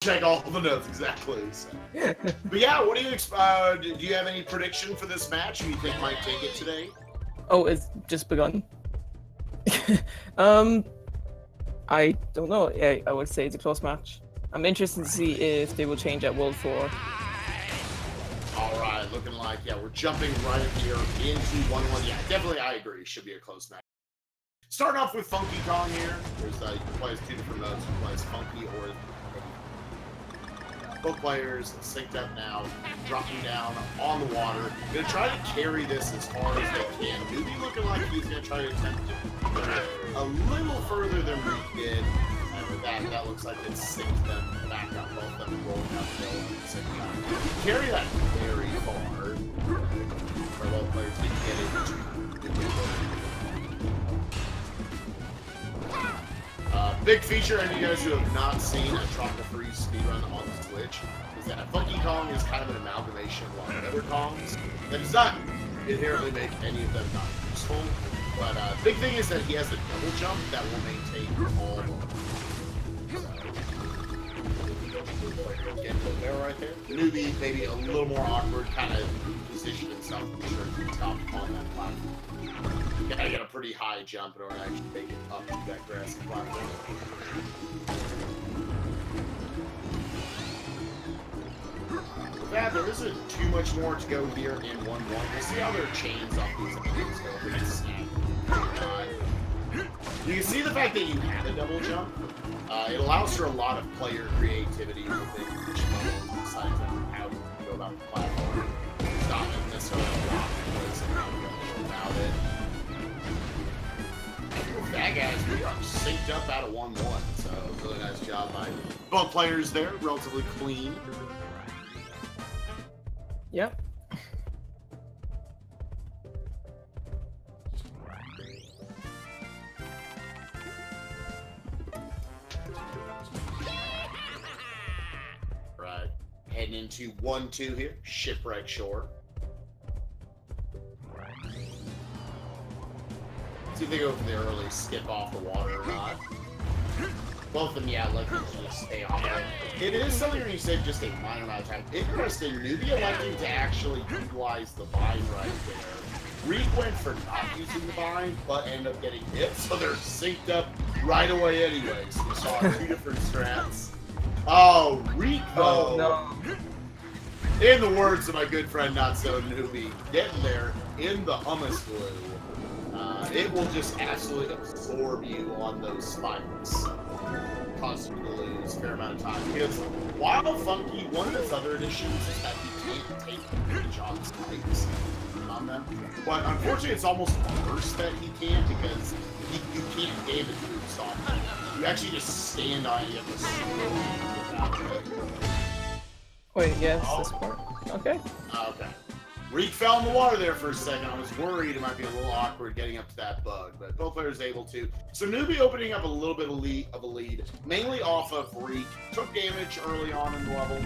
check all the notes exactly. So. But yeah, what do you do you have any prediction for this match? Who you think might take it today? Oh, it's just begun. I don't know. I would say it's a close match. I'm interested to see if they will change at World 4. All right, looking like, yeah, we're jumping right here into 1-1. Yeah, definitely, I agree. Should be a close match. Starting off with Funky Kong here. There's you can play as two different modes. You can play as Funky or both players synced up now, dropping down on the water. Gonna try to carry this as hard as they can. Newby looking like he's gonna try to attempt to put it a little further than Riek did. And with that looks like it sinks them back up, both of them rolling uphill at the same time. Carry that very far, where both players can get it. Big feature, and you guys who have not seen a Tropical Freeze speedrun on Twitch, is that Funky Kong is kind of an amalgamation of a lot of other Kongs. That does not inherently make any of them not useful. But big thing is that he has a double jump that will maintain all there right there. Newby, maybe a little more awkward, kind of position himself to be sure to be top on that platform. You gotta get a pretty high jump in order to actually make it up to that grassy platform. With that, there isn't too much more to go here in 1-1. We'll see how their chains off these enemies go. If we can snap. You can see the fact that you had a double jump. It allows for a lot of player creativity within each level, besides how you go about the platform. It's not necessarily a lot of how you go about it. With that, guys, we are synced up out of 1-1, so really nice job by both players there, relatively clean. Yep. Right. Heading into 1-2 here. Shipwreck Shore. See if they go for the early skip off the water or not. Both of them, yeah, let them just stay off it. It is something when you say just a minor amount of time. Interesting, Newby electing to actually utilize the vine right there. Riek went for not using the vine, but ended up getting hit, so they're synced up right away anyways. We saw two different strats. Oh, Riek, though. Oh, no. In the words of my good friend Not So Newby, getting there in the hummus glue. It will just absolutely absorb you on those spikes. Cause you to lose a fair amount of time. Because while Funky, one of his other additions is that he can't take damage on spikes on them. But unfortunately, it's almost worse that he can't because you can't damage boost on him. You actually just stand on it, you have to slowly get out of it. Wait, yes, this part. Okay. Okay. Riek fell in the water there for a second. I was worried it might be a little awkward getting up to that bug, but both players able to. So Newby opening up a little bit of a lead, mainly off of Riek. Took damage early on in the level,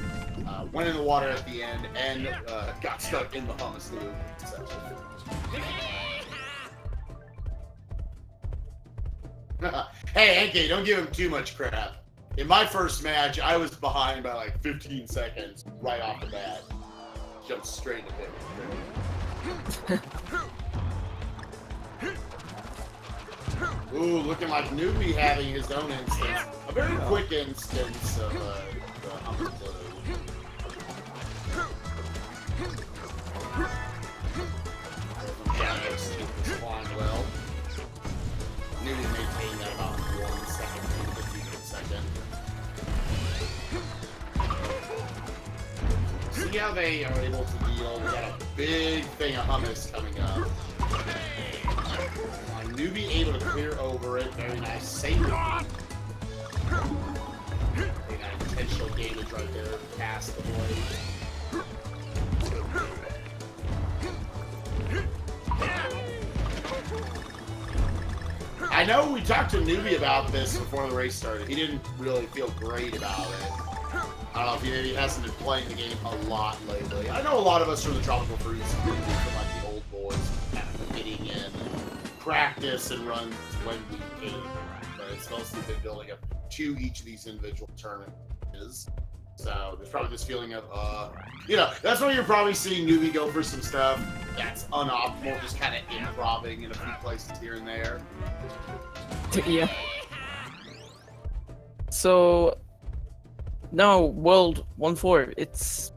went in the water at the end, and got stuck in the hummus loop. So. Hey, NK, don't give him too much crap. In my first match, I was behind by like 15 seconds right off the bat. Jumped straight into it. Ooh, looking like Newby having his own instance. A very quick instance of the hummus glue. Flying well. Newby maintained that about 1 second, 15 second. See how they are able to deal. We got a big thing of hummus coming up. Newby able to clear over it. Very nice. Save it. They got intentional damage right there past the blade. I know we talked to Newby about this before the race started. He didn't really feel great about it. I don't know if he maybe hasn't been playing the game a lot lately. I know a lot of us from the Tropical Freeze, from like the old boys, kind of getting in practice and runs when we came. But it's mostly been building up to each of these individual tournaments. So there's probably this feeling of, you know, that's why you're probably seeing Newby go for some stuff that's unoptimal, just kind of improvising in a few places here and there. Yeah. So now World 1-4, it's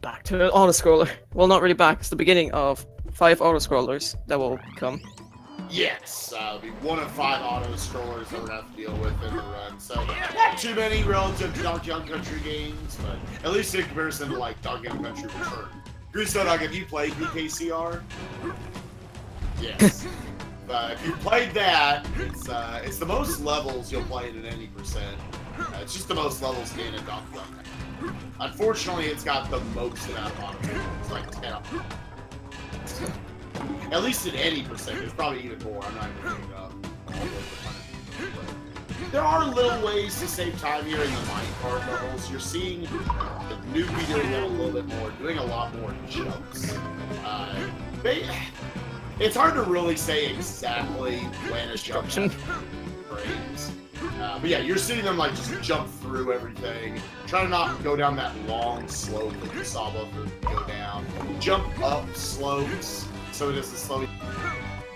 back to an auto-scroller. Well, not really back, it's the beginning of 5 auto-scrollers that will come. Yes, it'll be 1 of 5 auto-scrollers that we're going to have to deal with in the run. So, not too many relative to Donkey Kong Country games, but at least in comparison to, like, Donkey Kong Country Return. Greasedo Dog, have you played DKCR? Yes. If you played that, it's the most levels you'll play it at any percent. It's just the most levels in a Donkey Kong. Unfortunately, it's got the most amount of auto. It's like 10. At least at any percent. It's probably even more. I'm not even looking it up. There are little ways to save time here in the minecart levels. You're seeing the Newby doing that a little bit more, doing a lot more jumps. It's hard to really say exactly when a jump frames. But yeah, you're seeing them like just jump through everything, try to not go down that long slope that you saw both of them go down. Jump up slopes so it doesn't slow you.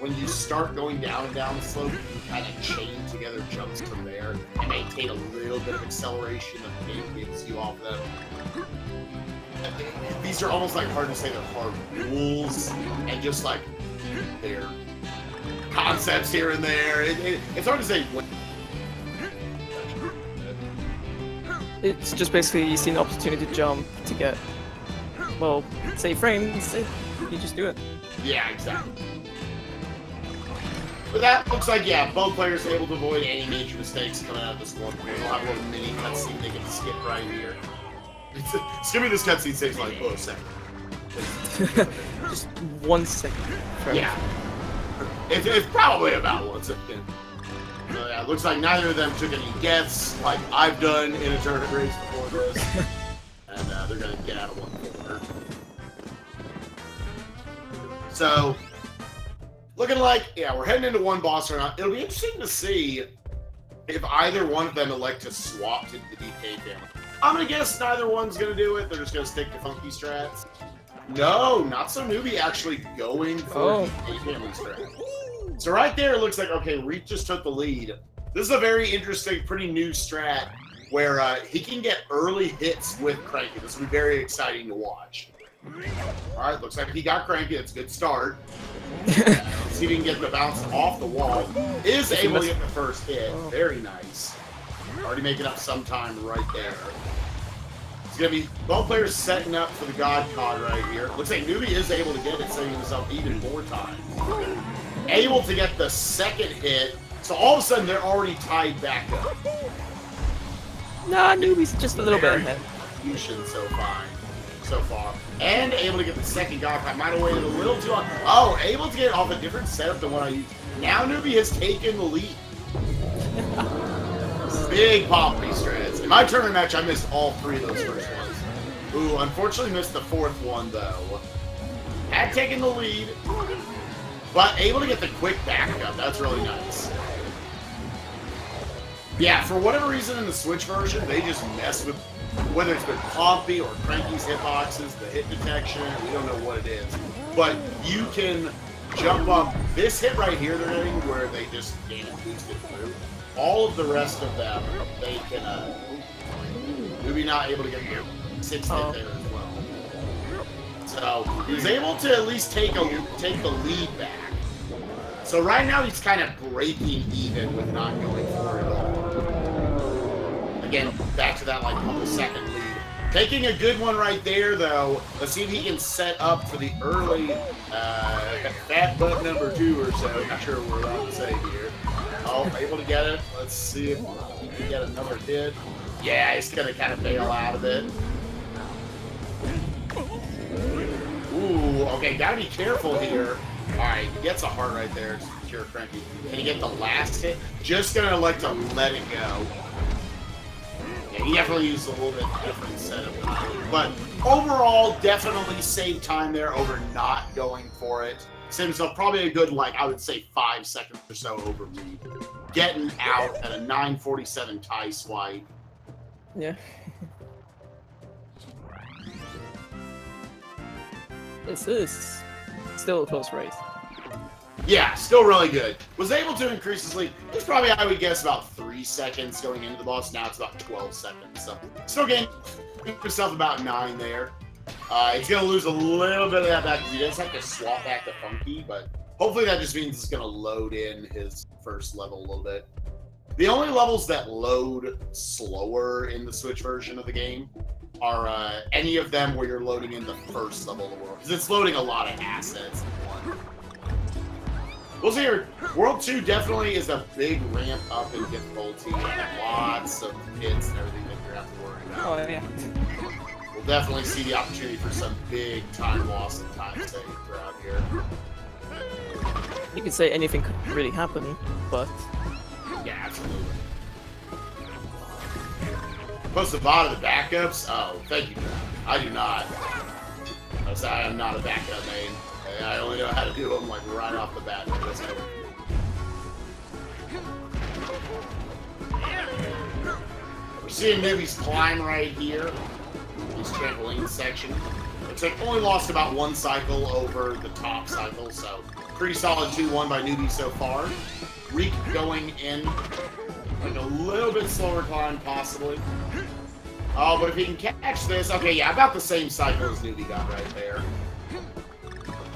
When you start going down and down the slope, you can kind of chain together jumps from there and maintain a little bit of acceleration that the game gives you off them. These are almost like hard to say they're hard rules and just like they're concepts here and there. It's hard to say when. It's just basically you see an opportunity to jump to get, well, say frames, you just do it. Yeah, exactly. But that looks like, yeah, both players are able to avoid any major mistakes coming out of this one. We'll have a little mini cutscene they can skip right here. Skipping this cutscene saves like, a second. Just 1 second. Yeah. It's probably about 1 second. So yeah, it looks like neither of them took any deaths like I've done in a tournament race before this. And they're going to get out of one corner. So, looking like, yeah, we're heading into one boss or not. It'll be interesting to see if either one of them elect to swap to the DK family. I'm going to guess neither one's going to do it. They're just going to stick to funky strats. No, not so Newby actually going for DK family strat. So right there, it looks like, okay, Reek just took the lead. This is a very interesting, pretty new strat where he can get early hits with Cranky. This will be very exciting to watch. All right, looks like he got Cranky. That's a good start. Let's see if he can get the bounce off the wall. Is able to get the first hit. Very nice. Already making up some time right there. It's going to be both players setting up for the God Cod right here. Looks like Newby is able to get it, saving himself even more time. Able to get the second hit, so all of a sudden they're already tied back up. Nah, Newby's just a little bit ahead. So far. And able to get the second God Cod. Might have waited a little too long. Oh, able to get off a different setup than what I used. Now Newby has taken the lead. Big poppy strats. In my tournament match, I missed all 3 of those first ones. Ooh, unfortunately missed the 4th one, though. Had taken the lead, but able to get the quick backup. That's really nice. Yeah, for whatever reason in the Switch version, they just mess with, whether it's been Pompey or Cranky's hitboxes, the hit detection, we don't know what it is. But you can jump up this hit right here they're getting where they just gain and boost it through. All of the rest of them, they can, Newby not able to get the 6th hit there as well. So he was able to at least take the lead back. So right now he's kind of breaking even with not going for it at all. Again, back to that like almost second lead. Taking a good one right there though. Let's see if he can set up for the early fat butt number 2 or so. Not sure what we're allowed to say here. Oh, able to get it. Let's see if he can get another hit. Yeah, he's gonna kind of bail out of it. Ooh, okay, gotta be careful here. Alright, he gets a heart right there to cure Cranky. Can he get the last hit? Just gonna like to let it go. Yeah, he definitely used a little bit different setup. But overall, definitely saved time there over not going for it. Saved himself probably a good, like, I would say 5 seconds or so over Reed. Getting out at a 9:47 tie swipe. Yeah. This is still a close race. Yeah, still really good. Was able to increase his lead. It was probably, I would guess, about 3 seconds going into the boss. Now it's about 12 seconds. So still getting himself about 9 there. He's going to lose a little bit of that back because he does have to swap back to Funky, but hopefully that just means it's going to load in his first level a little bit. The only levels that load slower in the Switch version of the game are any of them where you're loading in the first level of the world, because it's loading a lot of assets in one. We'll see here. World 2 definitely is a big ramp up in difficulty and lots of hits and everything that you have to worry about. Oh, yeah. We'll definitely see the opportunity for some big time loss and time save throughout here. You could say anything could really happen, but... Yeah, absolutely. Plus the bot of the backups? Oh, thank you. I do not. I am not a backup main. I only know how to do them like right off the bat. We're seeing Newby's climb right here. His trampoline section. Looks like only lost about 1 cycle over the top cycle, so pretty solid 2-1 by Newby so far. Reek going in like a little bit slower climb possibly. Oh, but if he can catch this, okay, yeah, about the same cycle as Newby got right there.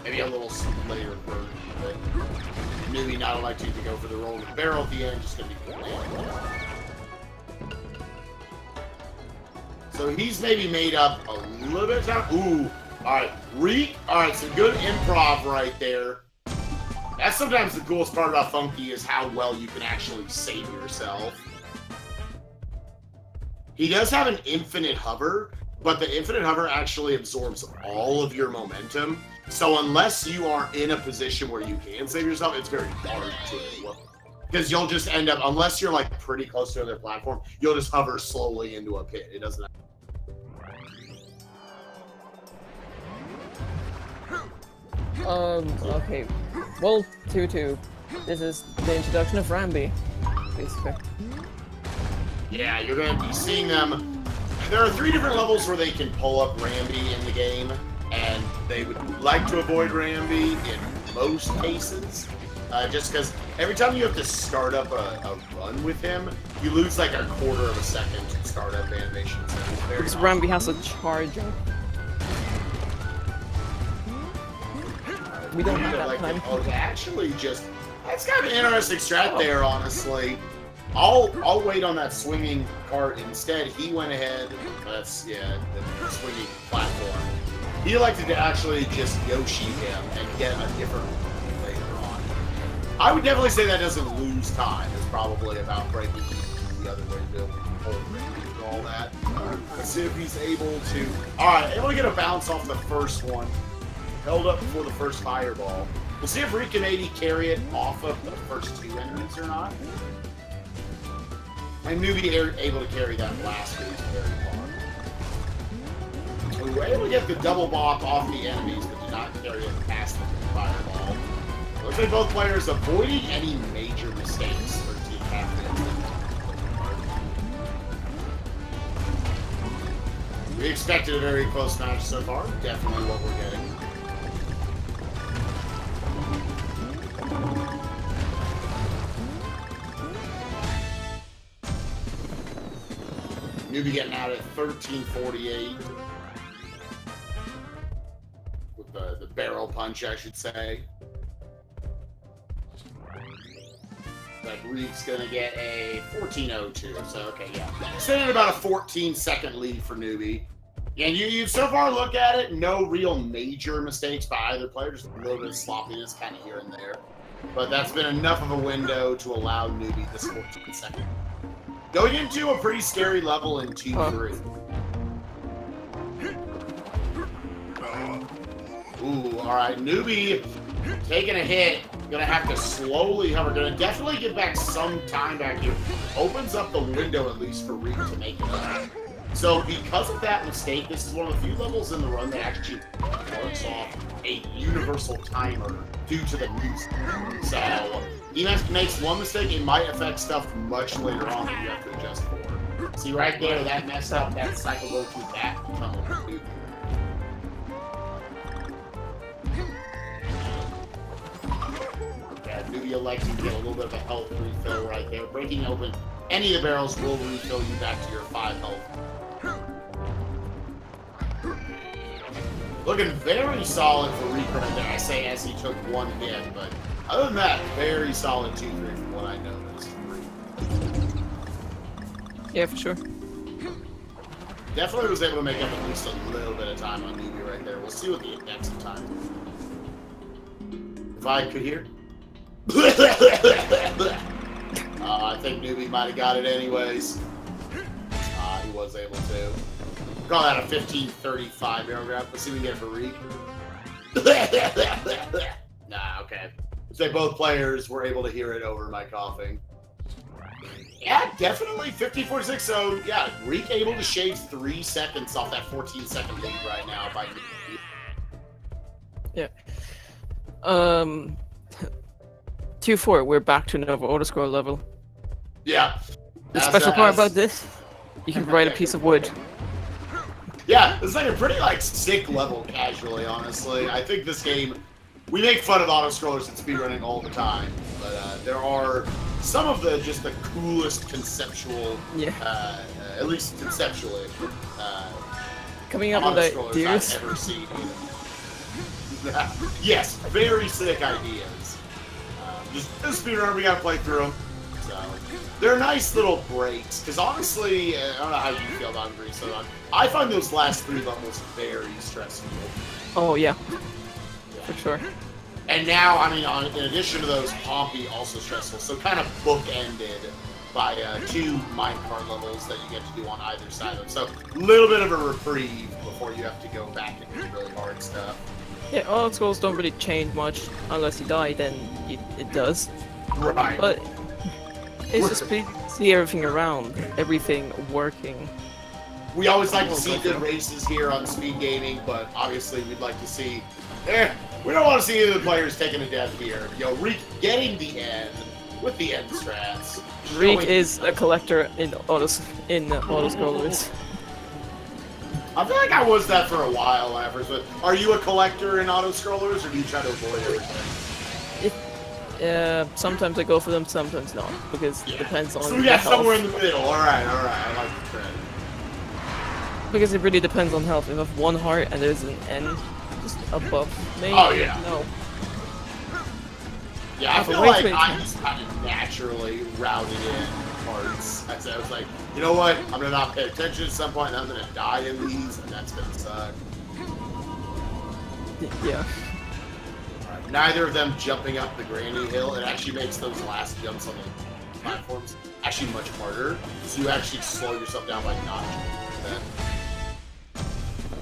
Maybe a little later version of it. Newby not electing to go for the roll of the barrel at the end, just gonna be so he's maybe made up a little bit of time. Ooh, alright, Reek, alright, some good improv right there. That's sometimes the coolest part about Funky is how well you can actually save yourself. He does have an infinite hover, but the infinite hover actually absorbs all of your momentum. So unless you are in a position where you can save yourself, it's very hard to, because you'll just end up, unless you're like pretty close to their platform, you'll just hover slowly into a pit. It doesn't. Okay. Well, 2-2. This is the introduction of Rambi, basically. Yeah, you're going to be seeing them. There are 3 different levels where they can pull up Rambi in the game, and they would like to avoid Rambi in most cases. Just because every time you have to start up a run with him, you lose like a quarter of a second to start up animations. Because Rambi has a charge up. We don't have that time. Oh, actually, just that's kind of an interesting strat there. Honestly, I'll wait on that swinging cart instead. He went ahead. That's the swinging platform. He elected to actually just Yoshi him and get a different later on. I would definitely say that doesn't lose time. It's probably about breaking the other way to hold and all that. Let's see if he's able to. All right, able to get a bounce off the first one. Held up before the first fireball. We'll see if Reek can maybe carry it off of the first 2 enemies or not. And Newby able to carry that blast phase very far. We were able to get the double bop off the enemies, but did not carry it past the fireball. Looks like both players avoiding any major mistakes for Team Captain. We expected a very close match so far. Definitely what we're getting. Newby getting out at 13:48 with the barrel punch, I should say. But Reek's gonna get a 14:02. So okay, yeah, sitting at about a 14-second lead for Newby. And you so far look at it, no real major mistakes by either player, just a little bit of sloppiness kind of here and there. But that's been enough of a window to allow Newby this 14 seconds. Going into a pretty scary level in 2-3. Ooh, alright, Newby taking a hit. Gonna have to slowly hover. Gonna definitely get back some time back here. Opens up the window at least for Reek to make it up. So because of that mistake, this is one of the few levels in the run that actually works off a universal timer due to the music. So he makes one mistake, it might affect stuff much later on that you have to adjust for. See right there, that messed up that cycle goes through that tunnel. Newby electing to get a little bit of a health refill right there. Breaking open any of the barrels will refill you back to your 5 health. Looking very solid for Riekelt right there, I say, as he took 1 hit, but other than that, very solid 2-3 from what I noticed. Yeah, for sure. Definitely was able to make up at least a little bit of time on Newby right there. We'll see what the index of time is. If I could hear. I think Newby might have got it anyways. He was able to. Call that a 15:35 barrel grab. Let's see if we can get it for Reek. Nah, okay. So both players were able to hear it over my coughing. Yeah, definitely 15:46. So yeah, Reek able to shave 3 seconds off that 14-second lead right now by Newby. Yeah. 2-4. We're back to another autoscroll level. Yeah. The special part about this, you can ride a piece of wood. Yeah, it's like a pretty sick level casually, honestly. I think this game, we make fun of auto-scrollers and speedrunning all the time, but there are some of the coolest conceptual, at least conceptually, coming up with ideas. I've ever seen. Yes, very sick ideas. Just this speedrunner, we gotta play through them. So they're nice little breaks, because honestly, I don't know how you feel about Grease so on. I find those last 3 levels very stressful. Oh yeah, for sure. And now, I mean, in addition to those, Pompey also stressful. So kind of bookended by 2 minecart levels that you get to do on either side of them. So a little bit of a reprieve before you have to go back and do really hard stuff. Yeah, auto scrolls don't really change much unless you die. Then it does. Right. But it's just see everything around, everything working. We always like to see good races here on Speed Gaming, but obviously we'd like to see. We don't want to see any of the players taking a death here. Reek getting the end with the end strats. Reek is a collector in autoscrollers. I feel like I was that for a while, Evers, but are you a collector in autoscrollers, or do you try to avoid everything? Sometimes I go for them, sometimes not, because it depends on. So we got somewhere in the middle. All right, I like the trend. Because it really depends on health. If you have 1 heart and there's an N just above, maybe. Oh yeah. No. Yeah, I feel like I just kind of naturally routed in parts. I was like, you know what? I'm gonna not pay attention at some point, and I'm gonna die in these, and that's gonna suck. Yeah. Right. Neither of them jumping up the granny hill. It actually makes those last jumps on the platforms actually much harder. So you actually slow yourself down by not jumping them.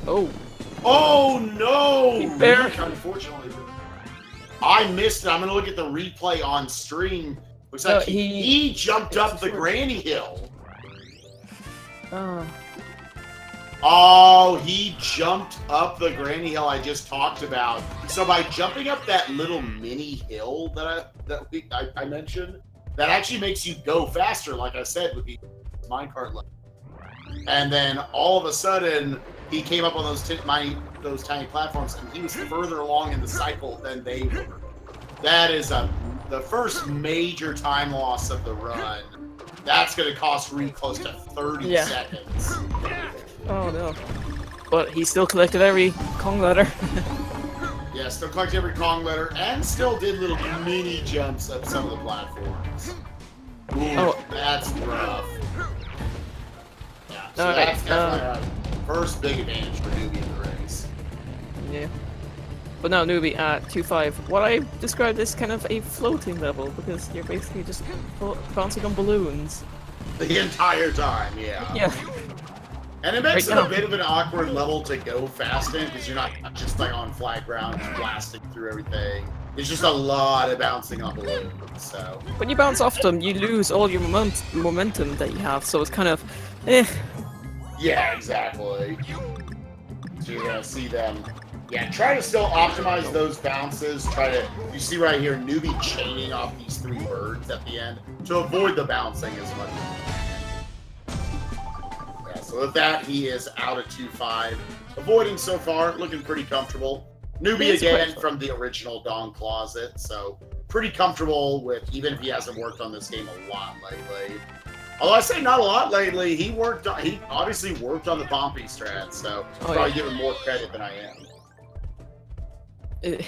Oh. Oh no! Unfortunately. I missed it. I'm gonna look at the replay on stream. Looks like he jumped up the granny hill. Oh, he jumped up the granny hill I just talked about. So by jumping up that little mini hill that I mentioned, that actually makes you go faster, like I said, with the minecart level. And then all of a sudden, he came up on those tiny platforms, and he was further along in the cycle than they were. That is the first major time loss of the run. That's going to cost Reek close to 30 seconds. Oh no. But he still collected every Kong letter. Yeah, still collected every Kong letter, and still did little mini jumps up some of the platforms. Ooh, that's rough. Yeah, so that's definitely first big advantage for Newby in the race. Yeah. But now Newby at 2-5. What I described as kind of a floating level, because you're basically just bouncing on balloons. The entire time, yeah. Yeah. And it makes it a bit of an awkward level to go fast in, because you're not just on flat ground, just blasting through everything. It's just a lot of bouncing on balloons, so. When you bounce off them, you lose all your momentum that you have, so it's kind of, Yeah, exactly. So you're gonna see them. Yeah, try to still optimize those bounces. You see right here, Newby chaining off these 3 birds at the end to avoid the bouncing as much as you can. Yeah, so with that, he is out at 2-5. Avoiding so far, looking pretty comfortable. Newby again from the original Dawn Closet, so pretty comfortable with, even if he hasn't worked on this game a lot lately. Although I say not a lot lately, he obviously worked on the Pompey strat, so probably give him more credit than I am. It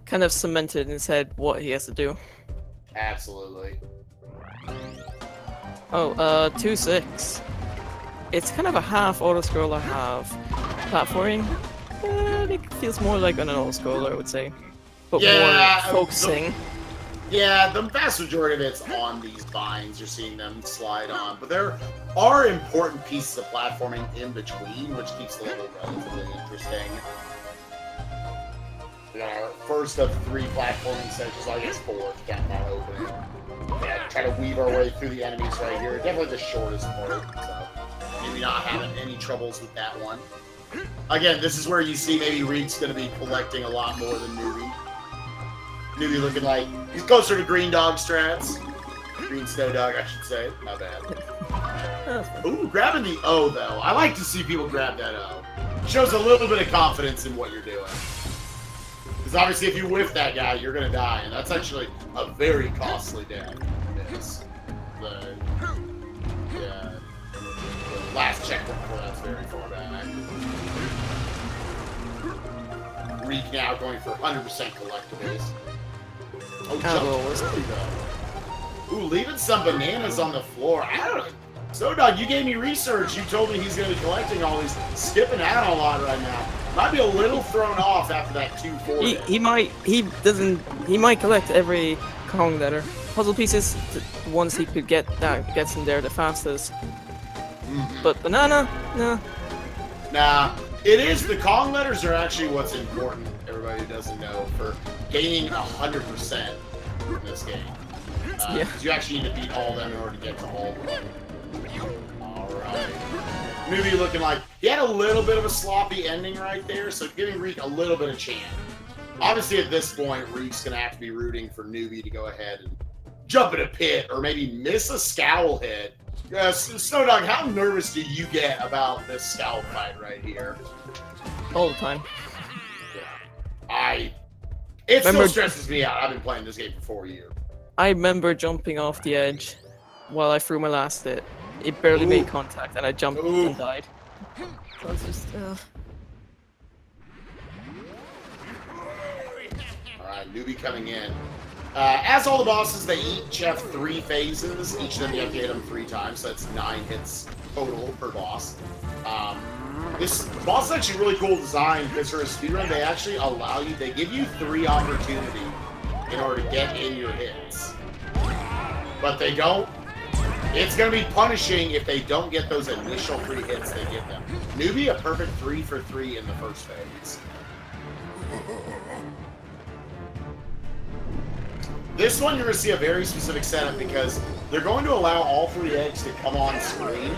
kind of cemented in his head what he has to do. Absolutely. Oh, 2-6. It's kind of a half auto-scroller, half platforming. It feels more like an auto-scroller, I would say. But more focusing. The vast majority of it's on these vines. You're seeing them slide on. But there are important pieces of platforming in between, which keeps the level relatively interesting. We got our first of 3 platforming sections, I guess 4 if you count that opening. Yeah, try to weave our way through the enemies right here. Definitely the shortest part, so maybe not having any troubles with that one. Again, this is where you see maybe Riek's going to be collecting a lot more than Newby. Newby looking like he's closer to Green Dog strats. Green Snow Dog, I should say. Not bad. Ooh, grabbing the O, though. I like to see people grab that O. Shows a little bit of confidence in what you're doing. Because obviously if you whiff that guy, you're going to die. And that's actually a very costly death. The last checkpoint before that's very far back. Riek now going for 100% collectibles. Oh, jump. Ooh, leaving some bananas on the floor. I don't know. So, Dog, you gave me research. You told me he's going to be collecting all these. Skipping out a lot right now. Might be a little thrown off after that 2-4. He might collect every Kong letter. Puzzle pieces, the ones he could get, that gets in there the fastest. But banana, no. Nah. It is, the Kong letters are actually what's important, everybody who doesn't know, for gaining 100% in this game. Because you actually need to beat all of them in order to get to all of them. Alright. Newby looking like, he had a little bit of a sloppy ending right there, so giving Riek a little bit of chance. Obviously at this point, Riek's going to have to be rooting for Newby to go ahead and jump in a pit, or maybe miss a scowl hit. Snow Dog, how nervous do you get about this scowl fight right here? All the time. Yeah. It still stresses me out. I've been playing this game for 4 years. I remember jumping off the edge while I threw my last hit. It barely made contact, and I jumped and died. So it's just, Alright, Newby coming in. As all the bosses, they each have 3 phases. Each of them you have to hit them 3 times, so that's 9 hits total per boss. This boss is actually really cool design because for a speedrun, they actually allow you, they give you 3 opportunities in order to get in your hits. But they don't, it's going to be punishing if they don't get those initial 3 hits they give them. Newby, a perfect 3 for 3 in the first phase. This one, you're going to see a very specific setup because they're going to allow all 3 eggs to come on screen.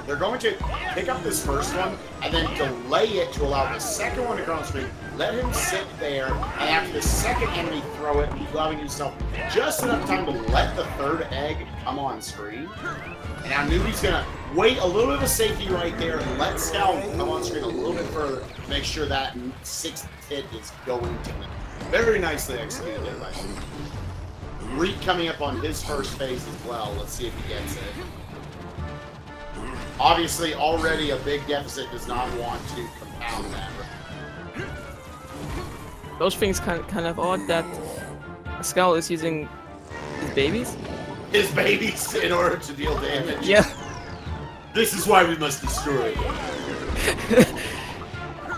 They're going to pick up this first one and then delay it to allow the second one to come on screen. Let him sit there, and after the second enemy, throw it, allowing yourself just enough time to let the 3rd egg come on screen. And now Newby's going to wait a little bit of a safety right there and let Scowl come on screen a little bit further to make sure that 6th hit is going to win. Very nicely executed there by Newby. Riek coming up on his first phase as well. Let's see if he gets it. Obviously, already a big deficit, does not want to compound that. Those things kind of odd that Scowl is using his babies? His babies in order to deal damage. Yeah. This is why we must destroy them.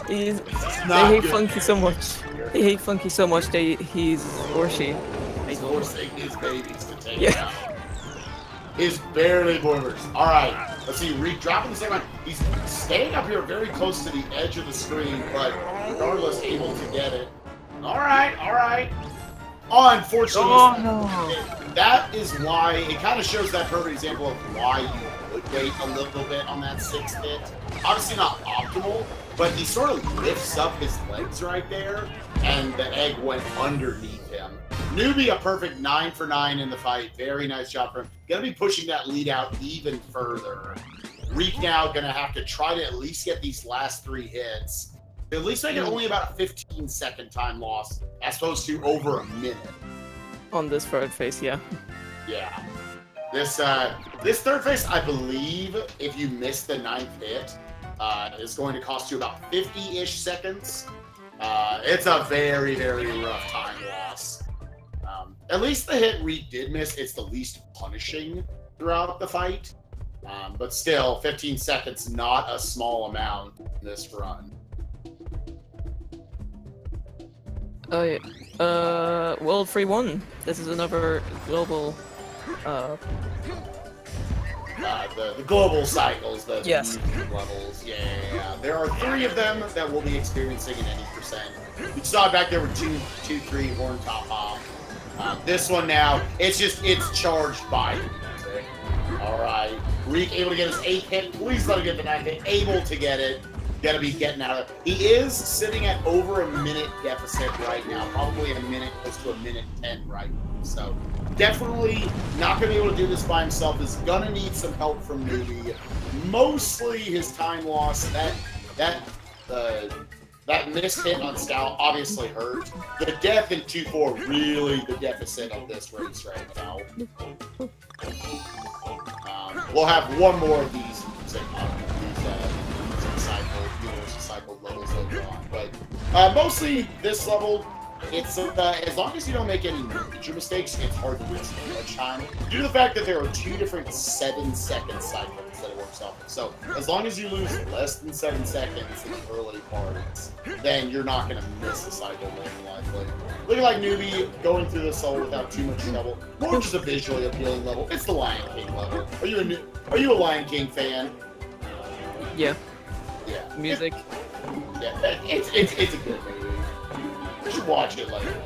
They hate Funky so much. They hate Funky so much he's forcing his babies to take it out. His barely boomers. Alright, let's see, Riek dropping the second one. He's staying up here very close to the edge of the screen, but regardless, able to get it. Alright. Oh, unfortunately, that is why, it kind of shows that perfect example of why you would wait a little bit on that 6th hit. Obviously not optimal, but he sort of lifts up his legs right there, and the egg went underneath him. Newby, a perfect 9 for 9 in the fight. Very nice job for him. Gonna be pushing that lead out even further. Riek now gonna have to try to at least get these last 3 hits. At least make it only about a 15-second time loss, as opposed to over a minute. On this third phase, yeah. Yeah. This third phase, I believe, if you miss the 9th hit, is going to cost you about 50-ish seconds. It's a very, very rough time loss. At least the hit Reek did miss, it's the least punishing throughout the fight. But still, 15 seconds, not a small amount in this run. Oh yeah. World 3-1. This is another global. The global cycles, the yes. levels. Yeah. There are 3 of them that we'll be experiencing in any percent. You saw back there were 2, 3 horn top hop. This one now, it's charged by the music. All right. Reek able to get his 8th hit. Please let him get the 9th hit. Able to get it. Gotta be getting out of it. He is sitting at over a minute deficit right now. Probably a minute, close to a minute 10 right now. So definitely not gonna be able to do this by himself. Is gonna need some help from Newby. Mostly his time loss. That missed hit on Scout obviously hurt. The death in 2-4 really the deficit of this race right now. We'll have one more of these cycle levels later on, but mostly this level, it's as long as you don't make any major mistakes, it's hard to waste much time due to the fact that there are 2 different 7-second cycles that it works off of. So as long as you lose less than 7 seconds in the early parts, then you're not going to miss a cycle more than likely. Looking like Newby going through this level without too much trouble. More just a visually appealing level. It's the Lion King level. Are you a Lion King fan? Yeah. Yeah. Music. Yeah, it's a good movie. We should watch it later.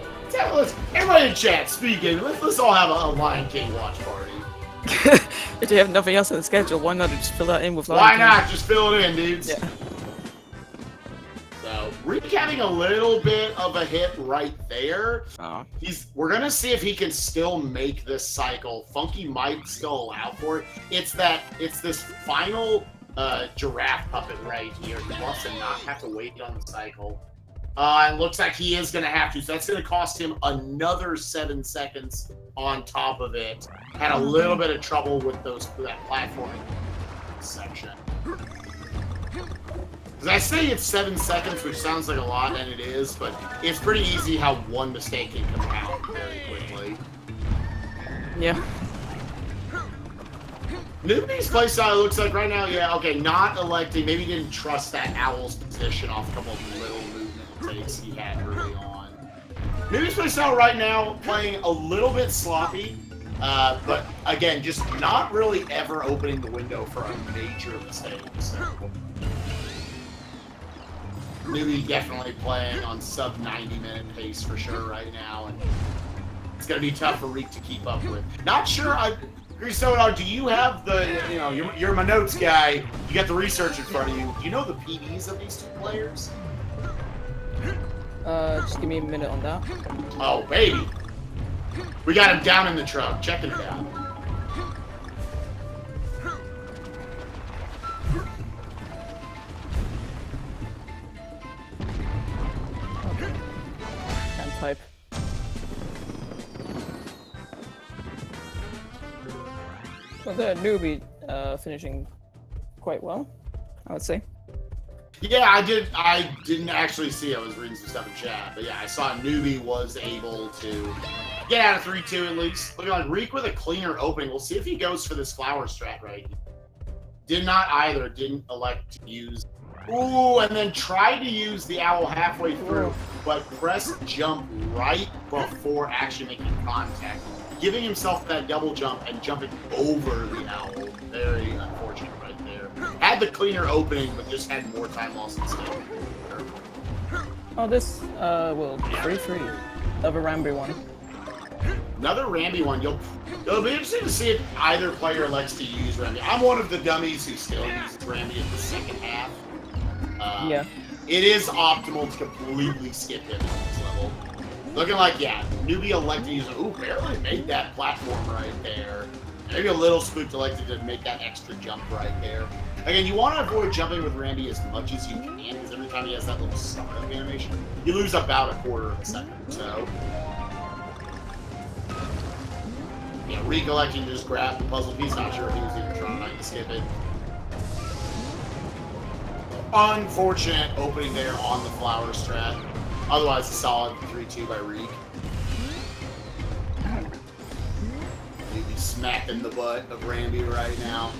Everybody in chat, speed gaming. Let's all have a Lion King watch party. If you have nothing else on the schedule, why not just fill that in with Lion King? Why not? Just fill it in, dudes. Yeah. So, Reek having a little bit of a hit right there. Oh. We're gonna see if he can still make this cycle. Funky might still allow for it. It's this final giraffe puppet right here. He wants to not have to wait on the cycle. It looks like he is going to have to, so that's going to cost him another 7 seconds on top of it. Had a little bit of trouble with that platforming section. Because I say it's 7 seconds, which sounds like a lot, and it is, but it's pretty easy how one mistake can compound very quickly. Yeah. Newby's playstyle looks like right now, yeah, okay, not electing, maybe didn't trust that Owl's position off a couple of little movement takes he had early on. Newby's playstyle right now playing a little bit sloppy, but again, just not really ever opening the window for a major mistake. So. Newby definitely playing on sub 90-minute pace for sure right now, and it's going to be tough for Reek to keep up with. Not sure, Grisonar, do you have you're my notes guy, you got the research in front of you. Do you know the PDs of these 2 players? Just give me a minute on that. Oh, baby. We got him down in the truck, checking it out. Can't type. Well, the Newby finishing quite well, I would say. Yeah, I didn't actually see. I was reading some stuff in chat, but yeah, I saw Newby was able to get out of 3-2 at least. Looking like Reek with a cleaner opening. We'll see if he goes for this flower strat right here. Did not either. Didn't elect to use. Ooh, and then tried to use the Owl halfway through, but pressed jump right before actually making contact, giving himself that double jump and jumping over the Owl. Very unfortunate right there. Had the cleaner opening, but just had more time loss instead. Oh, this will 3-3 of a Ramby one. Another Ramby one. It'll be interesting to see if either player elects to use Ramby. I'm one of the dummies who still uses Ramby in the second half. Yeah. It is optimal to completely skip him at this level. Looking like, yeah, Newby elected to use it. Ooh, barely made that platform right there. Maybe a little spooked elected to make that extra jump right there. Again, you want to avoid jumping with Ramby as much as you can, because every time he has that little startup animation, you lose about a quarter of a second. So, Yeah, recollecting just grabbed the puzzle piece. Not sure if he was even trying to skip it. Unfortunate opening there on the flower strat. Otherwise, a solid 3-2 by Riek. Newby smacking the butt of Randy right now.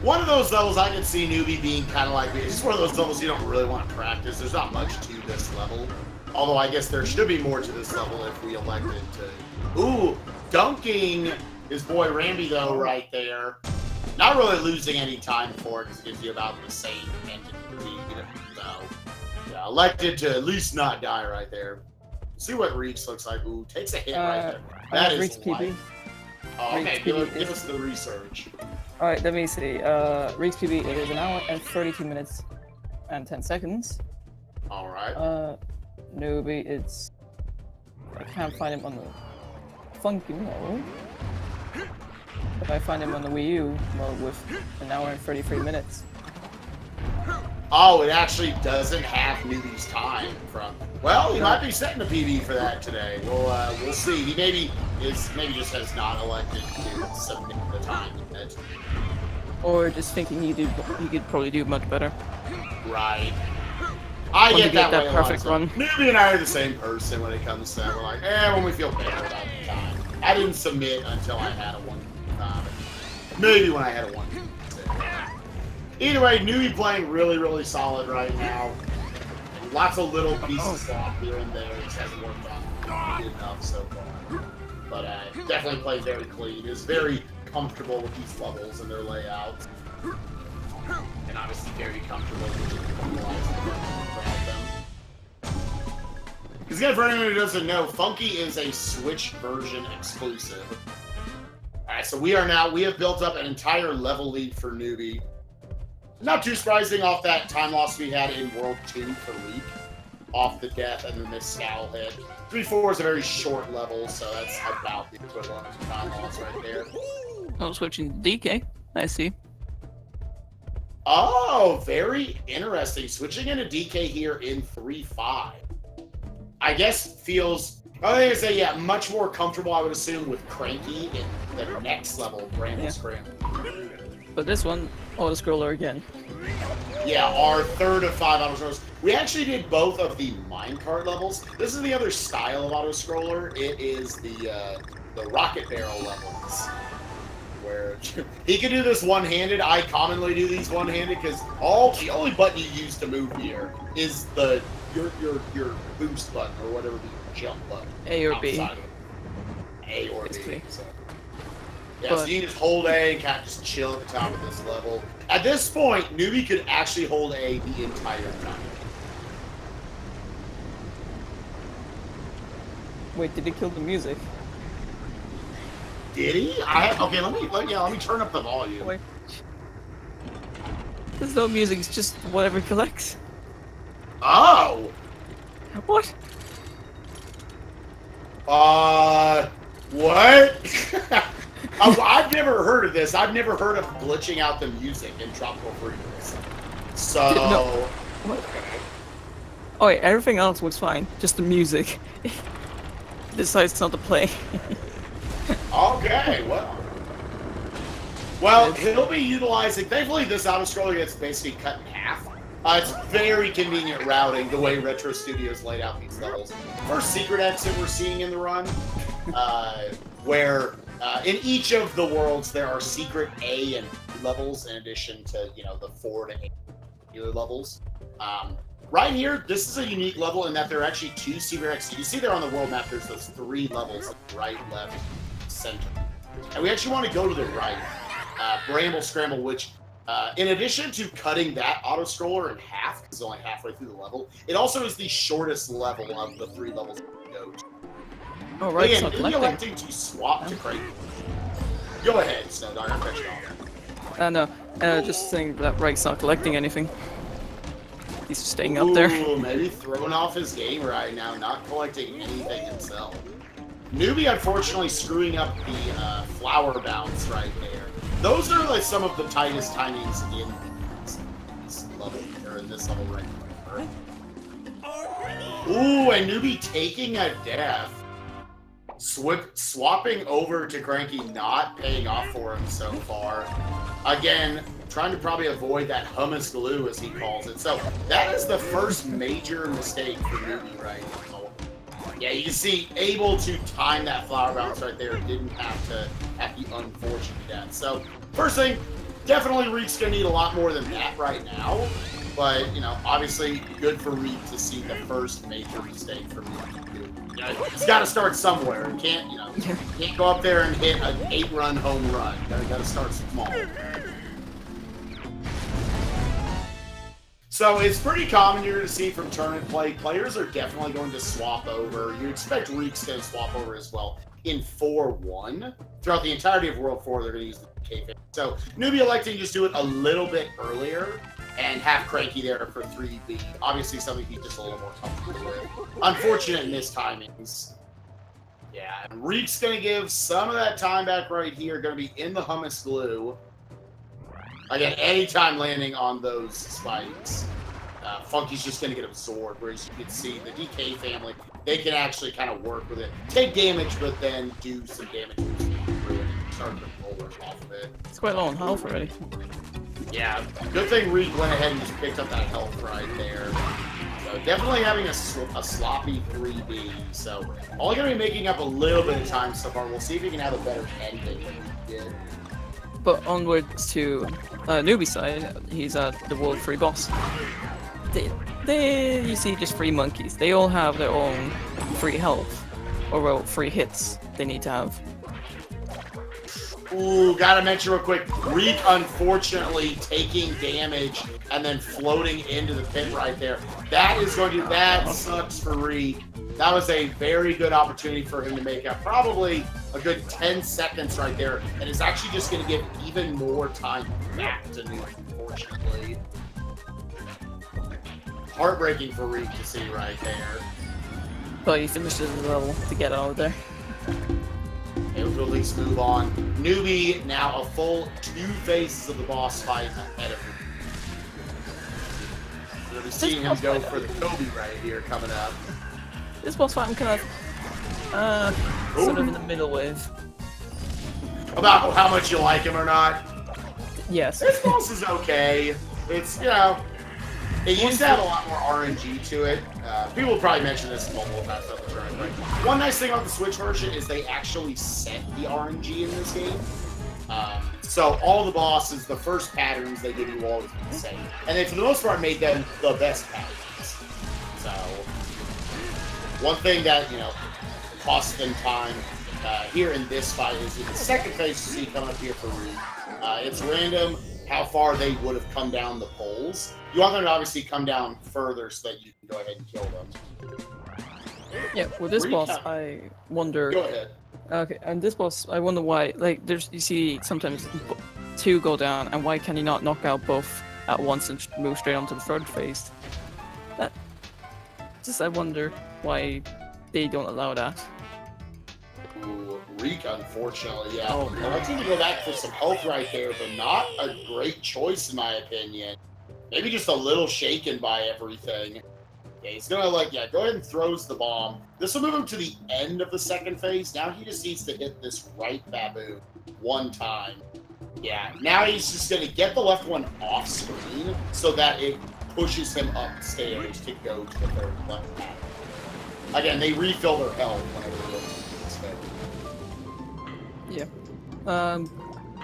One of those levels I could see Newby being kind of like, it's just one of those levels you don't really want to practice. There's not much to this level. Although I guess there should be more to this level if we elected to. Ooh, dunking his boy Randy though right there. Not really losing any time for it because it gives you about the same engine speed. So, yeah, elected to at least not die right there. See what Reeks looks like. Ooh, takes a hit right there. That is Reeks PB. Oh, okay, give us the research. Alright, let me see. Reeks PB, it is 1 hour and 32 minutes and 10 seconds. Alright. Newby, it's... I can't find him on the Funky mode. If I find him on the Wii U mode with 1 hour and 33 minutes. Oh, it actually doesn't have Newby's time from... Well, he might be setting a PB for that today. We'll see. He maybe just has not elected to submit the time yet. Or just thinking he could probably do much better. Right. I get that way perfect run. Newby and I are the same person when it comes to that. We're like, when we feel better about the time. I didn't submit until I had a 1 time. Maybe when I had a 1. Either way, Newby playing really, really solid right now. Lots of little pieces off here and there. It just hasn't worked out good enough so far. But definitely played very clean. Is very comfortable with these levels and their layouts. And obviously very comfortable with them. Because again, for anyone who doesn't know, Funky is a Switch version exclusive. Alright, so we have built up an entire level lead for Newby. Not too surprising off that time loss we had in World 2 for Riek. Off the death and then this scowl hit. 3-4 is a very short level, so that's about the equivalent of time loss right there. I'm switching to DK. I see. Oh, very interesting. Switching into DK here in 3-5. I guess feels... I was going to say, yeah, much more comfortable, I would assume, with Cranky in the next level, Bramble Scramble. But this one, auto-scroller again. Yeah, our 3rd of 5 auto-scrollers. We actually did both of the minecart levels. This is the other style of auto-scroller. It is the rocket barrel levels. Where he can do this one-handed. I commonly do these one-handed because the only button you use to move here is your boost button or whatever the jump button. A or B. A or B. So. Yeah, But, so you can just hold A and kind of just chill at the top of this level. At this point, Newby could actually hold A the entire time. Wait, did he kill the music? Did he? Okay, let me turn up the volume. Wait. There's no music, it's just whatever he collects. Oh! What? What? I've never heard of this. I've never heard of glitching out the music in Tropical Freeze. So... No. What? Oh wait, everything else was fine. Just the music. Decides not to play. Okay, well, he'll be utilizing... Thankfully, this auto-scroller gets basically cut in half. It's very convenient routing, the way Retro Studios laid out these levels. First secret exit we're seeing in the run, where in each of the worlds there are secret A and B levels in addition to, the 4 to 8 regular levels. Right here, this is a unique level in that there are actually 2 secret exits. You see there on the world map, there's those 3 levels, right, left, center. And we actually want to go to the right, Bramble Scramble, which, in addition to cutting that auto-scroller in half, because it's only halfway through the level, it also is the shortest level of the 3 levels we go to. Oh, right, Again, so electing to swap to Cranky. Go ahead, Snowdog, I'll cut you off. No, just saying that Raik's not collecting anything. He's just staying up there. Ooh, maybe throwing off his game right now, not collecting anything himself. Newby, unfortunately, screwing up the flower bounce right there. Those are like some of the tightest timings in this level, or in this level right now. Ooh, and Newby taking a death. Swapping over to Cranky not paying off for him so far. Again, trying to probably avoid that hummus glue, as he calls it. So that is the first major mistake for Newby right now. Yeah, you can see, able to time that flower bounce right there. Didn't have the unfortunate death. So first thing, definitely Reek's going to need a lot more than that right now. But, you know, obviously good for Reek to see the first major mistake from Newby. You know, he's got to start somewhere. He can't, you know, can't go up there and hit an 8-run home run. Got to start small. So it's pretty common here to see from tournament play. Players are definitely going to swap over. You expect Reek's going to swap over as well in 4-1. Throughout the entirety of World 4, they're going to use the DK. So Newby electing to just do it a little bit earlier and have Cranky there for 3B. Obviously something he's just a little more comfortable with. Unfortunate mistimings. Yeah, and Reek's going to give some of that time back right here. Going to be in the hummus glue. Again, anytime landing on those spikes, Funky's just going to get absorbed. Whereas you can see the DK family, they can actually kind of work with it. Take damage, but then do some damage and start the rollers off of it. It's quite low on health already. Yeah, good thing Reek went ahead and just picked up that health right there. So definitely having a sloppy 3B. So only going to be making up a little bit of time so far. We'll see if he can have a better ending than he did. But onwards to Newby's side, he's the World 3 boss. You see just 3 monkeys. They all have their own free health, or well, free hits they need to have. Ooh, gotta mention real quick, Reek unfortunately taking damage and then floating into the pit right there. That sucks for Reek. That was a very good opportunity for him to make up probably a good 10 seconds right there, and it's actually just going to give even more time back to Newby, unfortunately. Heartbreaking for Reek to see right there. But he finishes the level to get out of there. And we'll at least move on. Newby now a full 2 phases of the boss fight ahead of him. We're going to be seeing him go for the Kobe right here coming up. This boss fight I'm kind of sort of in the middle with. About how much you like him or not? Yes. This boss is okay. It's, you know, it used to have a lot more RNG to it. People will probably mention this multiple times throughout the tournament. One nice thing about the Switch version is they actually set the RNG in this game. So all the bosses, the first patterns they give you will always be the same. And they, for the most part, made them the best patterns. So one thing that, you know, costs them time here in this fight is in the second phase you see coming up here for Reek. It's random how far they would have come down the poles. You want them to obviously come down further so that you can go ahead and kill them. Yeah, with this boss, I wonder. Go ahead. Okay, and this boss, I wonder why. Like, there's you see sometimes 2 go down, and why can you not knock out both at once and move straight onto the third phase? That just I wonder why they don't allow that. Ooh, Reek, unfortunately, yeah. Oh, I want you to go back for some health right there, but not a great choice in my opinion. Maybe just a little shaken by everything. Yeah, he's gonna go ahead and throws the bomb. This will move him to the end of the second phase. Now he just needs to hit this right baboon 1 time. Yeah, now he's just gonna get the left one off screen so that it pushes him upstairs to go to the third left path. Again, they refill their health whenever they go to this phase. Yeah.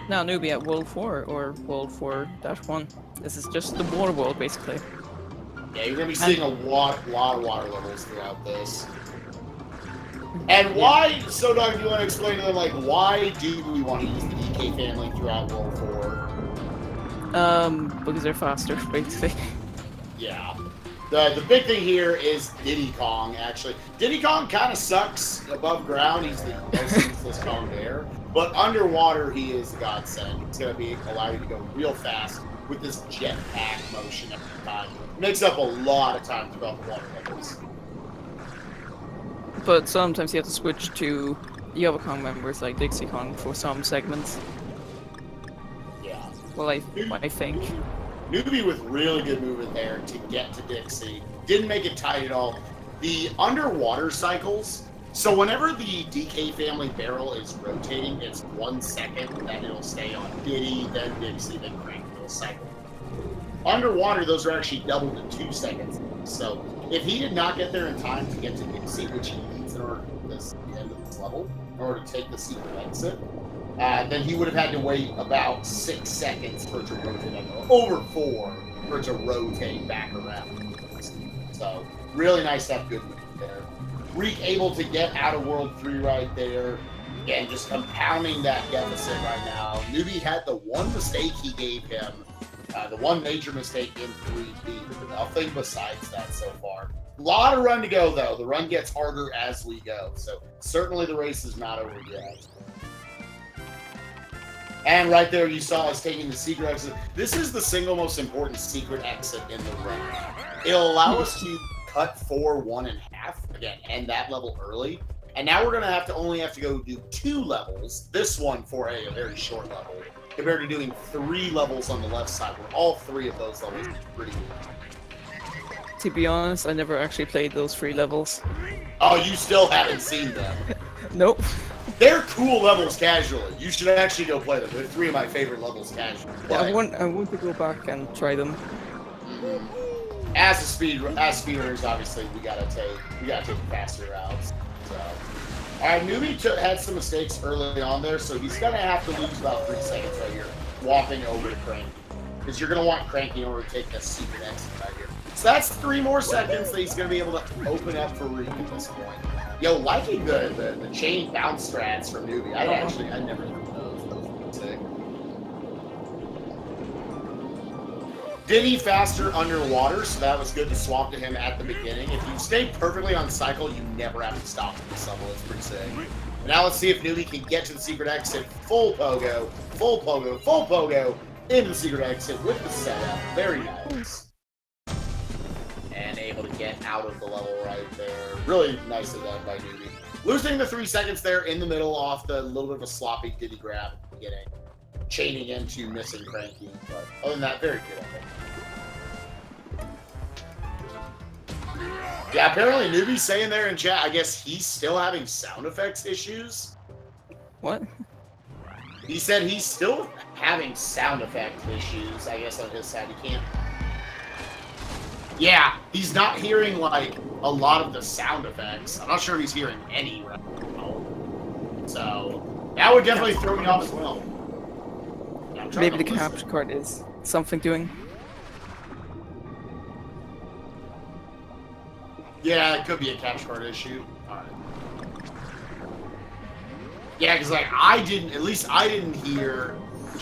Now Newby at World 4 or World 4-1. This is just the water world basically. Yeah, you're going to be seeing a lot of water levels throughout this. And why, so Doug, do you want to explain to them, like, why do we want to use the DK family throughout World 4? Because they're faster, basically. Yeah. The big thing here is Diddy Kong, actually. Diddy Kong kind of sucks above ground. He's the most useless Kong there. But underwater, he is a godsend. It's going to allow you to go real fast with this jetpack motion every time. It makes up a lot of time throughout the water levels. But sometimes you have to switch to the other Kong members, like Dixie Kong, for some segments. Yeah. Well, I think. Newby with really good movement there to get to Dixie. Didn't make it tight at all. The underwater cycles So whenever the DK family barrel is rotating, it's 1 second that it'll stay on Diddy, then Dixie, then Crank. It'll cycle. Underwater, those are actually doubled to 2 seconds. So if he did not get there in time to get to Dixie, which he needs in order to do this at the end of this level, in order to take the secret exit, then he would have had to wait about 6 seconds for it to rotate, over 4 for it to rotate back around. So really nice to have good movement there. Reek able to get out of World 3 right there. Again, just compounding that deficit right now. Newby had the one mistake he gave him, the one major mistake in 3B, but nothing besides that so far. A lot of run to go, though. The run gets harder as we go, so certainly the race is not over yet. And right there, you saw us taking the secret exit. This is the single most important secret exit in the run. It'll allow us to cut 4-1.5, again, end that level early. And now we're going to only have to go do 2 levels, this one for a very short level, compared to doing 3 levels on the left side, where all 3 of those levels are pretty good. To be honest, I never actually played those 3 levels. Oh, you still haven't seen them? Nope. They're cool levels casually. You should actually go play them. They're 3 of my favorite levels casually. Yeah, I want to go back and try them. As speedrunners, obviously, we gotta take faster routes. So, all right, Newby had some mistakes early on there, so he's gonna have to lose about 3 seconds right here, walking over to Cranky, because you're gonna want Cranky in order to take that secret exit right here. So that's 3 more seconds that he's gonna be able to open up for Reek at this point. Yo, liking the chain bounce strats from Newby. I never heard those. Those were sick. Diddy faster underwater, so that was good to swap to him at the beginning. If you stay perfectly on cycle, you never have to stop at this level. It's pretty sick. Now let's see if Newby can get to the secret exit. Full pogo, full pogo, full pogo, into the secret exit with the setup. Very nice. And able to get out of the level right there. Really nicely done by Newby. Losing the 3 seconds there in the middle off the little bit of a sloppy Diddy grab at the beginning. Chaining into missing Cranky, but other than that, very good, I think. Yeah, apparently Newby's saying there in chat, I guess he's still having sound effects issues. What? He said he's still having sound effect issues, I guess on his side. He can't... Yeah, he's not hearing, like, a lot of the sound effects. I'm not sure if he's hearing any right now. So, that would definitely throw me off as well. Maybe the capture card is something doing. Yeah, it could be a capture card issue. Alright. Yeah, because, like, I didn't hear...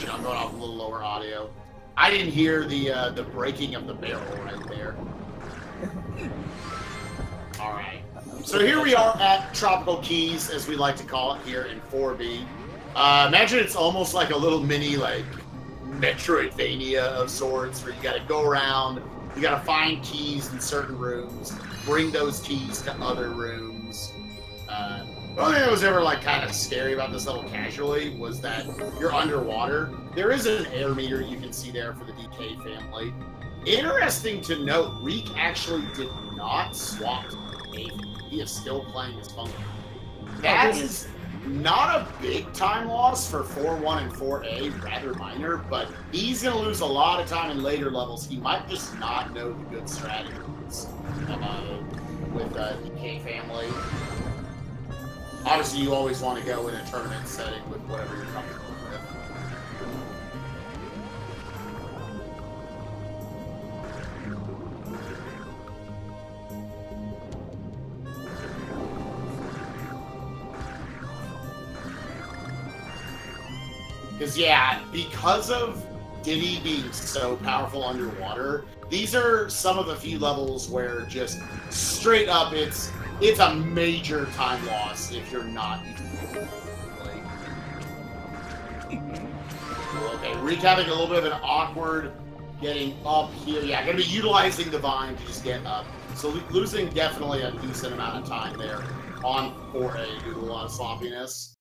I'm going off a little lower audio. I didn't hear the breaking of the barrel right there. Alright. So here we are at Tropical Keys, as we like to call it here in 4B. Imagine it's almost like a little mini, like, Metroidvania of sorts, where you gotta go around, you gotta find keys in certain rooms, bring those keys to other rooms. The only thing that was ever, like, kind of scary about this level casually was that you're underwater. There is an air meter you can see there for the DK family. Interesting to note, Reek actually did not swap to DK. He is still playing his function. That is not a big time loss for 4-1 and 4A, rather minor, but he's going to lose a lot of time in later levels. He might just not know the good strategies with DK family. Obviously, you always want to go in a tournament setting with whatever you're comfortable with. Because, yeah, because of Diddy being so powerful underwater, these are some of the few levels where just straight up it's a major time loss if you're not using it. Okay, Reek having a little bit of an awkward getting up here. Yeah, going to be utilizing the vine to just get up. So losing definitely a decent amount of time there on 4A due to a lot of sloppiness.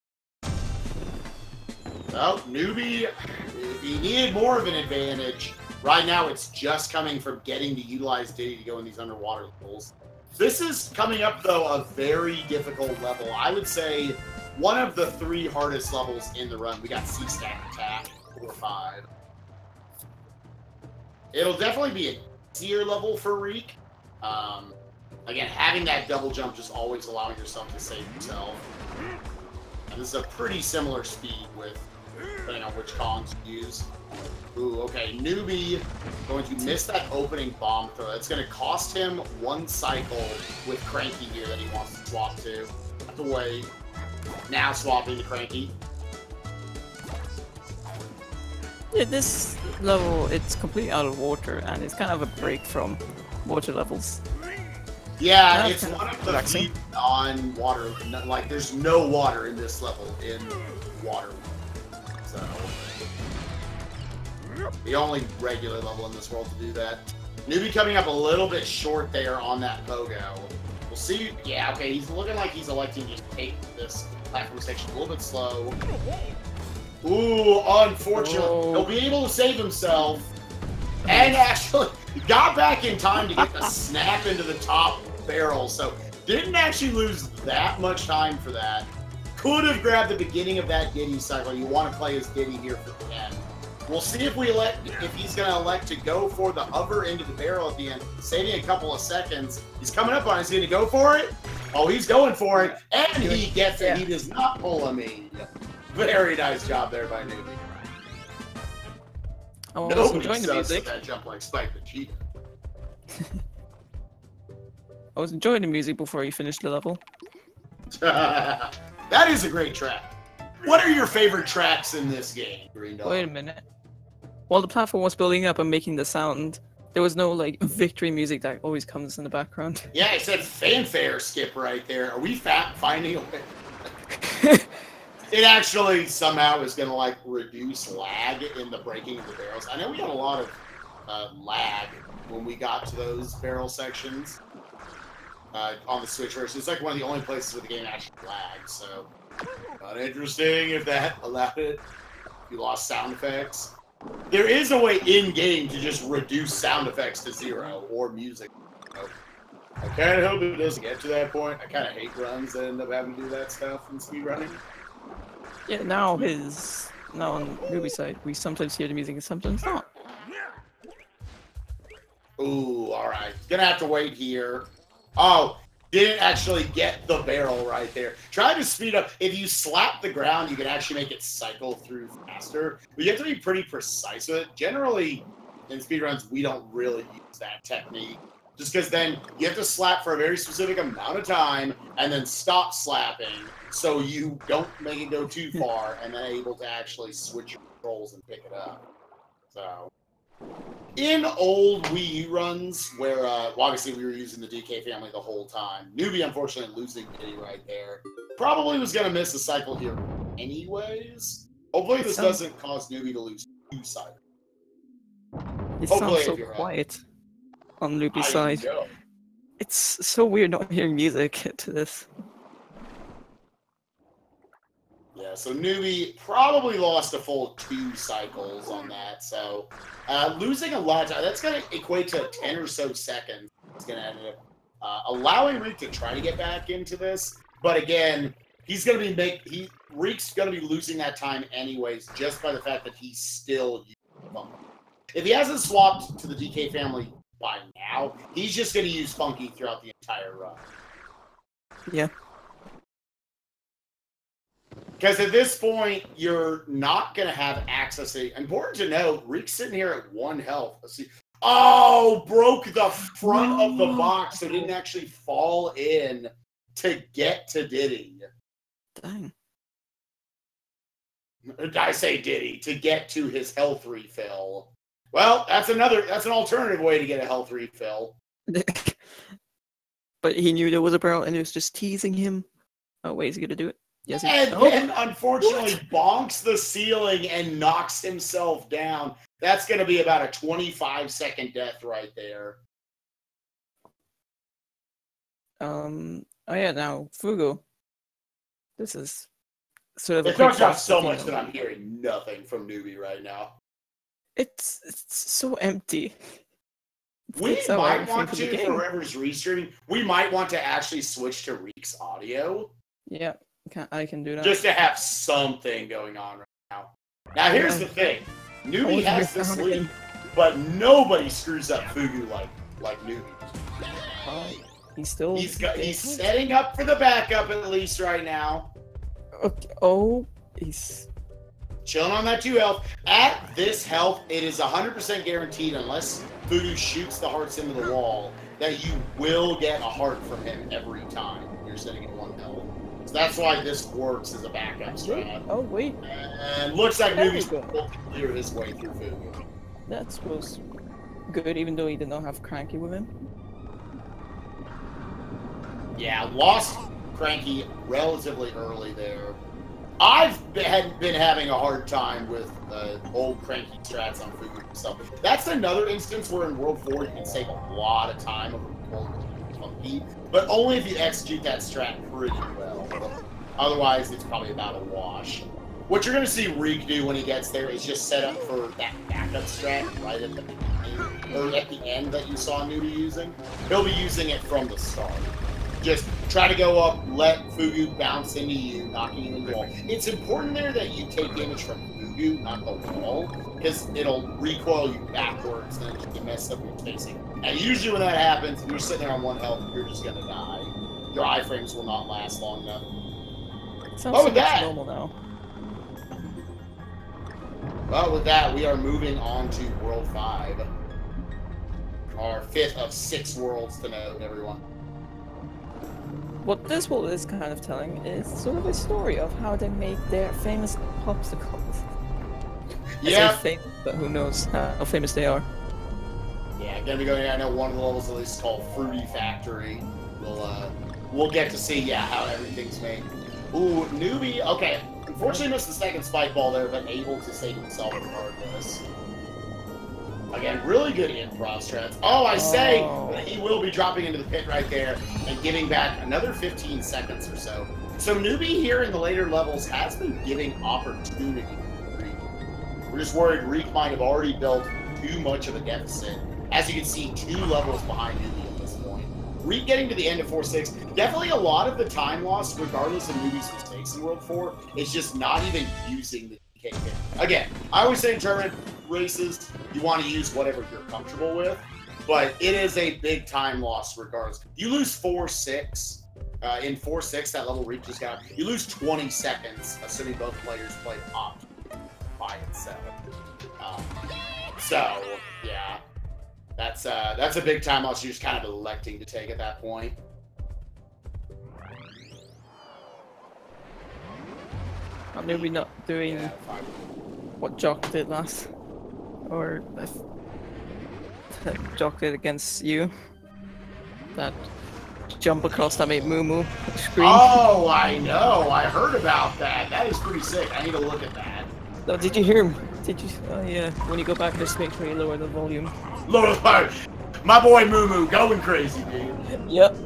Well, Newby, if he needed more of an advantage, right now it's just coming from getting to utilize Diddy to go in these underwater levels. This is coming up, though, a very difficult level. I would say one of the 3 hardest levels in the run. We got C-Stack Attack, 4 or 5. It'll definitely be an easier level for Reek. Again, having that double jump, just always allowing yourself to save yourself. And this is a pretty similar speed with, depending on which Kongs you use. Ooh, okay, Newby going to miss that opening bomb throw. That's going to cost him 1 cycle with Cranky here that he wants to swap to. Have to wait. Now swapping to Cranky. Yeah, this level, it's completely out of water, and it's kind of a break from water levels. Yeah, it's one of the few non-water, like, there's no water in this level in water. So, the only regular level in this world to do that. Newby coming up a little bit short there on that pogo. We'll see. Yeah, okay, he's looking like he's electing to take this platform section a little bit slow. Ooh, unfortunately. Oh. He'll be able to save himself. And actually got back in time to get the snap into the top barrel. So didn't actually lose that much time for that. Could have grabbed the beginning of that Diddy cycle. You want to play as Diddy here for the end. We'll see if he's going to elect to go for the hover into the barrel at the end, saving a couple of seconds. He's coming up on it. He's going to go for it. Oh, he's going for it. And he gets it. He does not pull a me. Very nice job there by Newby. I was enjoying the music. That jump like Spike the cheetah. I was enjoying the music before you finished the level. That is a great track. What are your favorite tracks in this game, Green Dog? Wait a minute. While the platform was building up and making the sound, there was no like victory music that always comes in the background. Yeah, it said fanfare skip right there. Are we finding a way? It actually somehow is going to like reduce lag in the breaking of the barrels. I know we had a lot of lag when we got to those barrel sections on the Switch version. It's like one of the only places where the game actually lags. So, not interesting if that allowed it. If you lost sound effects. There is a way in-game to just reduce sound effects to 0 or music. I kind of hope it doesn't get to that point. I kind of hate runs that end up having to do that stuff in speedrunning. Yeah, now on Newby's side, we sometimes hear the music and sometimes not. Ooh, alright. Gonna have to wait here. Oh, didn't actually get the barrel right there. Try to speed up. If you slap the ground, you can actually make it cycle through faster. But you have to be pretty precise with it. Generally, in speedruns, we don't really use that technique. Just because then you have to slap for a very specific amount of time and then stop slapping so you don't make it go too far and then able to actually switch your controls and pick it up. So, in old Wii U runs where obviously we were using the DK family the whole time, Newby unfortunately losing Diddy right there. Probably was going to miss a cycle here anyways. Hopefully this doesn't cause Newby to lose 2 cycles. It sounds so quiet on Newby's side. It's so weird not hearing music to this. Yeah, so Newby probably lost a full 2 cycles on that. So losing a lot of time, that's going to equate to 10 or so seconds. It's going to end up allowing Reek to try to get back into this. But again, he's going to be Reek's going to be losing that time anyways, just by the fact that he's still using Funky. If he hasn't swapped to the DK family by now, he's just going to use Funky throughout the entire run. Yeah. Because at this point, you're not going to have access to... Important to note, Reek's sitting here at 1 health. Let's see. Oh, broke the front of the box, so didn't actually fall in to get to Diddy. Dang. I say Diddy, to get to his health refill. Well, that's an alternative way to get a health refill. But he knew there was a barrel and it was just teasing him. Oh, wait, is he going to do it? Yes, and then, unfortunately, bonks the ceiling and knocks himself down. That's going to be about a 25-second death right there. Oh yeah, now Fugo. This is sort of. It starts off so much that I'm hearing nothing from Newby right now. It's so empty. We might want to, for whoever's restreaming, we might want to actually switch to Riek's audio. Yeah, I can do that. Just to have something going on right now. Now, here's the thing. Newby has this lead, but nobody screws up Fugu like Newby. He's setting up for the backup at least right now. Okay. Oh, he's chilling on that 2 health. At this health, it is 100% guaranteed, unless Fugu shoots the hearts into the wall, that you will get a heart from him every time you're sitting at 1 health. So that's why this works as a backup strat. Oh, wait. And looks like Newby's able to clear his way through Fugu. That was good, even though he did not have Cranky with him. Yeah, lost Cranky relatively early there. I've been having a hard time with old Cranky strats on Fugu stuff. That's another instance where in World 4 you can save a lot of time of funky, but only if you execute that strat pretty well. Otherwise, it's probably about a wash. What you're going to see Riek do when he gets there is just set up for that backup strat right at the beginning, or at the end that you saw Newby using. He'll be using it from the start. Just try to go up, let Fugu bounce into you, knocking you into the wall. It's important there that you take damage from Fugu, not the wall, because it'll recoil you backwards and then you mess up your spacing. And usually when that happens, if you're sitting there on 1 health, you're just gonna die. Your iframes will not last long enough. Sounds with that, normal now. Well, with that, we are moving on to World 5. Our 5th of 6 worlds to note, everyone. What this world is kind of telling is sort of a story of how they made their famous popsicles. Yeah. But who knows how famous they are. Yeah, gonna be going. I know one of the levels at least is called Fruity Factory. We'll get to see how everything's made. Ooh, Newby. Okay, unfortunately missed the second spike ball there, but able to save himself regardless. Again, really good improv strats. Oh, I say that he will be dropping into the pit right there and giving back another 15 seconds or so. So Newby here in the later levels has been giving opportunity to Riek. We're just worried Riek might have already built too much of a deficit. As you can see, 2 levels behind Newby at this point. Riek getting to the end of 4-6, definitely a lot of the time lost, regardless of Newby's mistakes in World 4, is just not even using the DK kit. Again, I always say in tournament races, you want to use whatever you're comfortable with, but it is a big time loss regardless. You lose 4-6, in 4-6, that level Riek just got, you lose 20 seconds, assuming both players play opt by itself. So, yeah, that's a big time loss you're just kind of electing to take at that point. I'm maybe not doing what Jock did last. Or Jock did against you. That jump across that made Moo scream. Oh, I know. I heard about that. That is pretty sick. I need to look at that. Oh, did you hear him? Did you? Oh, yeah. When you go back, just make sure you lower the volume. Lower the volume. My boy Moo going crazy, dude. Yep.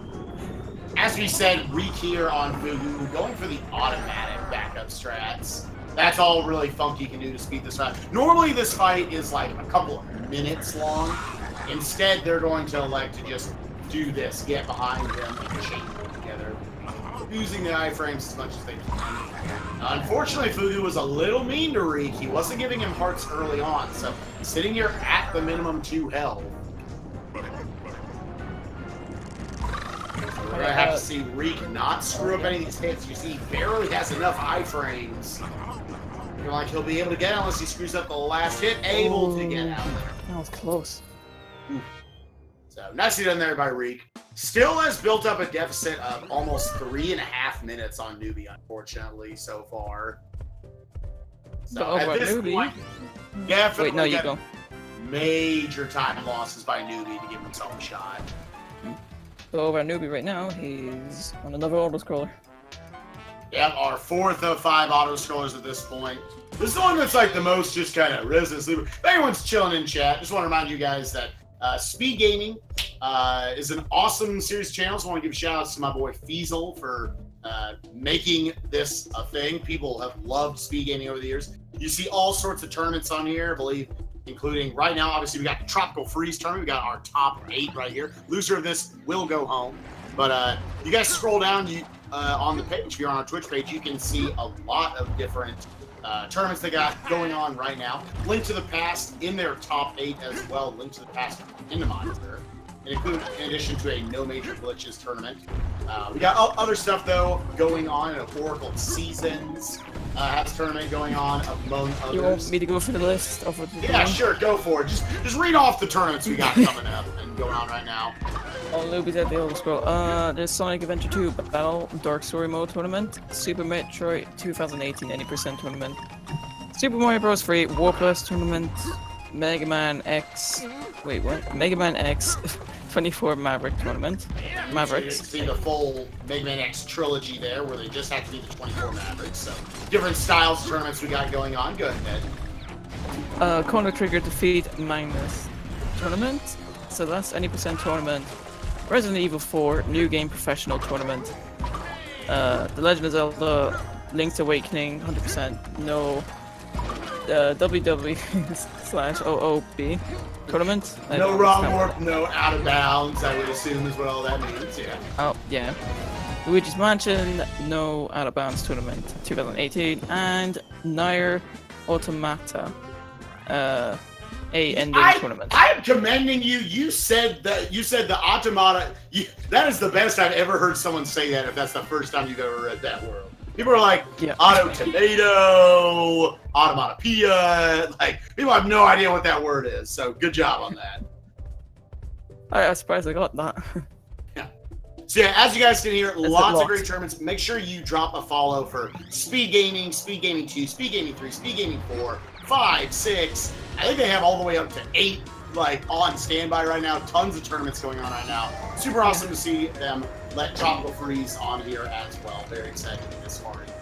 As we said, Riek here on Fugu, going for the automatic backup strats. That's all really Funky can do to speed this fight. Normally this fight is like a couple of minutes long. Instead, they're going to elect to just do this, get behind them and chain them together, using the iframes as much as they can. Unfortunately, Fugu was a little mean to Riek. He wasn't giving him hearts early on, so sitting here at the minimum 2 health. We're going to have to see Riek not screw up any of these hits. You see, he barely has enough iframes. You're like, he'll be able to get out unless he screws up the last hit. Able to get out there. That was close. Ooh. So, nicely done there by Riek. Still has built up a deficit of almost 3.5 minutes on Newby, unfortunately, so far. So, at this point, definitely wait, no, you go. Major time losses by Newby to give himself a shot. So over at Newby right now, he's on another auto-scroller. Yep, our 4th of 5 auto-scrollers at this point. This is the one that's like the most just kind of resident sleeper. If anyone's chilling in chat, just want to remind you guys that Speed Gaming is an awesome series of channels. I want to give shout-outs to my boy Feasel for making this a thing. People have loved Speed Gaming over the years. You see all sorts of tournaments on here. I believe including right now, obviously, we got the Tropical Freeze tournament. We got our top 8 right here. Loser of this will go home. But you guys scroll down on the page. If you're on our Twitch page, you can see a lot of different tournaments they got going on right now. Link to the past in their top 8 as well. Link to the past in the monitor. In addition to a no major glitches tournament. We got other stuff though going on. Oracle Seasons has a tournament going on among others. You want me to go for the list of what? Yeah, sure, go for it. Just read off the tournaments we got coming up and going on right now. On Newby's at the old scroll. There's Sonic Adventure 2 Battle Dark Story Mode Tournament, Super Metroid 2018 Any% Tournament, Super Mario Bros. 3 Warplus Tournament, Mega Man X. Wait, what? Mega Man X 24 Maverick Tournament. Mavericks. So you see the full Mega Man X trilogy there, where they just have to be the 24 Mavericks. So different styles of tournaments we got going on. Go ahead. Chrono Trigger Defeat Magnus Tournament. So that's Any% Tournament. Resident Evil 4 New Game Professional Tournament. The Legend of Zelda Link's Awakening 100% no. WW/OOB tournament. No wrong warp, no out of bounds, I would assume is what all that means, yeah. Oh, yeah. Luigi's Mansion, no out of bounds tournament 2018, and Nier Automata, a ending tournament. I am commending you. You said the Automata. That is the best I've ever heard someone say that. If that's the first time you've ever read that word. People are like, yeah. Auto Tomato, Automatopoeia. Like, people have no idea what that word is. So, good job on that. I'm surprised I got that. Yeah. So, yeah, as you guys can hear, lots of great tournaments. Make sure you drop a follow for Speed Gaming 2, Speed Gaming 3, Speed Gaming 4, 5, 6. I think they have all the way up to 8, like, on standby right now. Tons of tournaments going on right now. Super awesome to see them let Tropical Freeze on here as well. Very excited to get this started.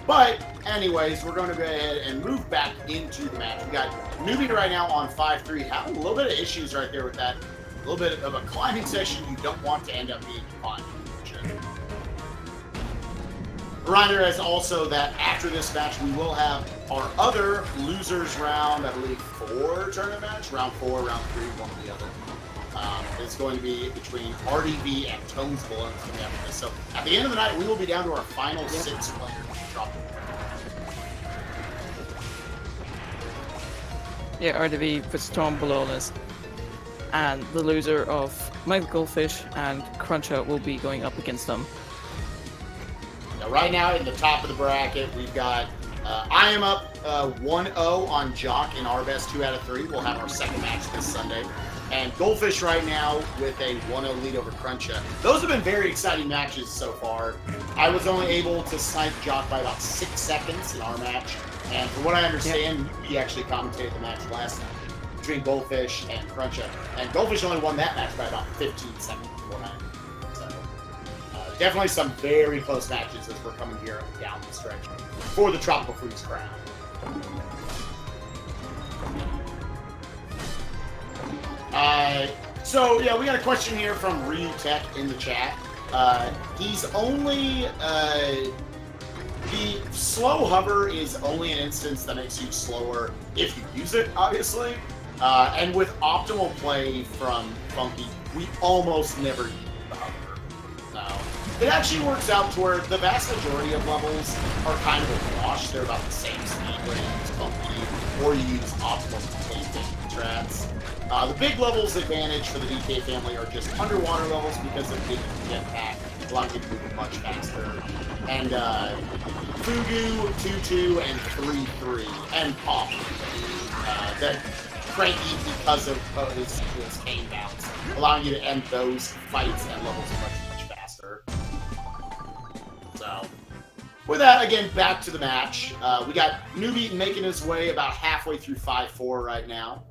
But, anyways, we're going to go ahead and move back into the match. We got Newby right now on 5-3. Having a little bit of issues right there with that. A little bit of a climbing session you don't want to end up being climbing. Reminder is also that after this match, we will have our other losers round, I believe 4 tournament match. Round 4, round 3, one or the other. It's going to be between RDV and Tones Below coming after this. So at the end of the night, we will be down to our final 6 players. Yeah, RDV puts Tom Ballonas, and the loser of Michael Goldfish and Cruncher will be going up against them. Now, right now, in the top of the bracket, we've got I am up 1-0 on Jock in our best 2 out of 3. We'll have our second match this Sunday. And Goldfish right now with a 1-0 lead over Cruncha. Those have been very exciting matches so far. I was only able to snipe Jock by about 6 seconds in our match. And from what I understand, he actually commentated the match last night between Goldfish and Cruncha. And Goldfish only won that match by about 15 seconds before that. So, definitely some very close matches as we're coming here down the stretch for the Tropical Freeze crown. So, yeah, we got a question here from Riekelt in the chat. He's only, the slow hover is only an instance that makes you slower if you use it, obviously. And with optimal play from Funky, we almost never use the hover. So, it actually works out to where the vast majority of levels are kind of a wash. They're about the same speed whether you use Funky or you use optimal play strats. The big levels advantage for the DK family are just underwater levels because of big jetpack, allowing you to move much faster. And Fugu, 2-2, and 3-3, and Pop. That cranky because of his cane bounce, allowing you to end those fights and levels much faster. So, with that, again, back to the match. We got Newby making his way about halfway through 5-4 right now.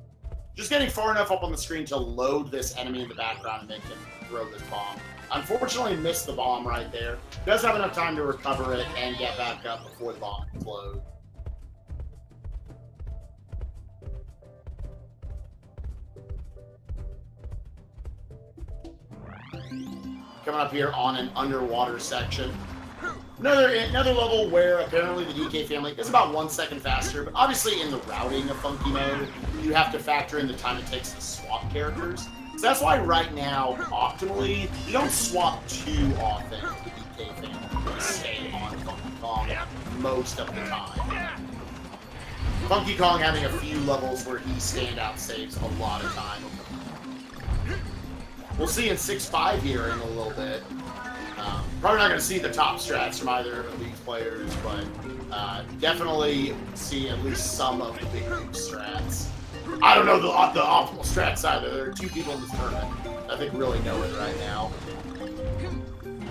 Just getting far enough up on the screen to load this enemy in the background and make him throw this bomb. Unfortunately, missed the bomb right there. Does have enough time to recover it and get back up before the bomb explodes. Coming up here on an underwater section. Another level where apparently the DK family is about 1 second faster, but obviously in the routing of Funky mode, you have to factor in the time it takes to swap characters. So that's why right now, optimally, you don't swap too often to DK family. Stay on Funky Kong most of the time. Funky Kong having a few levels where he standout saves a lot of time. We'll see in 6-5 here in a little bit. Probably not going to see the top strats from either of these players, but definitely see at least some of the big strats. I don't know the optimal strats either. There are 2 people in this tournament I think really know it right now.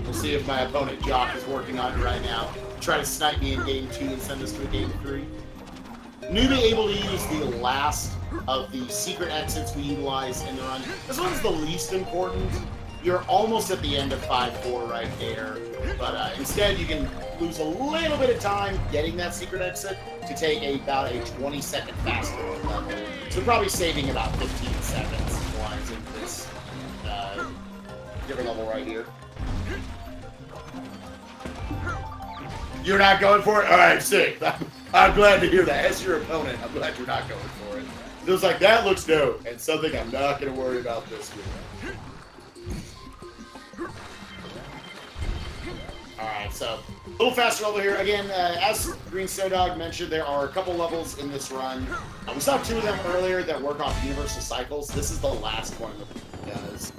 We'll see if my opponent Jock is working on it right now. Try to snipe me in game 2 and send us to a game 3. Newby able to use the last of the secret exits we utilize in the run. This one's the least important. You're almost at the end of 5-4 right there, but instead you can lose a little bit of time getting that secret exit to take about a 20-second faster level. So probably saving about 15 seconds lines into this different level right here. You're not going for it? All right, sick. I'm glad to hear that. As your opponent, I'm glad you're not going for it. Feels like that looks dope, and something I'm not going to worry about this week. Alright, so a little faster level here. Again, as Green Snow Dog mentioned, there are a couple levels in this run. We saw 2 of them earlier that work off universal cycles. This is the last one that does.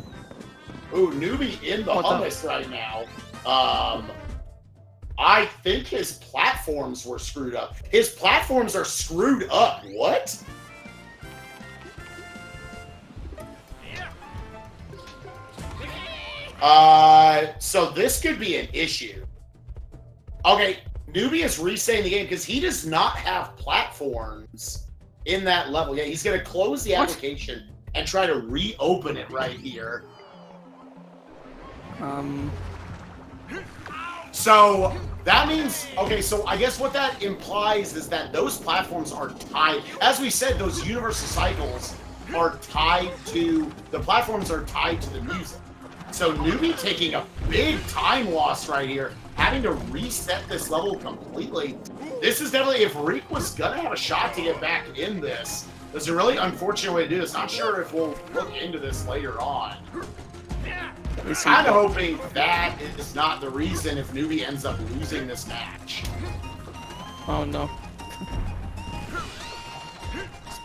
Ooh, Newby in the hummus right now. I think his platforms were screwed up. His platforms are screwed up. What? So this could be an issue. Okay, Newby is resetting the game because he does not have platforms in that level. Yeah, he's going to close the application and try to reopen it right here. So that means, okay, so I guess what that implies is that those platforms are tied. As we said, those universal cycles are tied to, the platforms are tied to the music. So Newby taking a big time loss right here, having to reset this level completely. This is definitely, if Reek was going to have a shot to get back in this, there's a really unfortunate way to do this. Not sure if we'll look into this later on. I'm kind of hoping that is not the reason if Newby ends up losing this match. Oh no.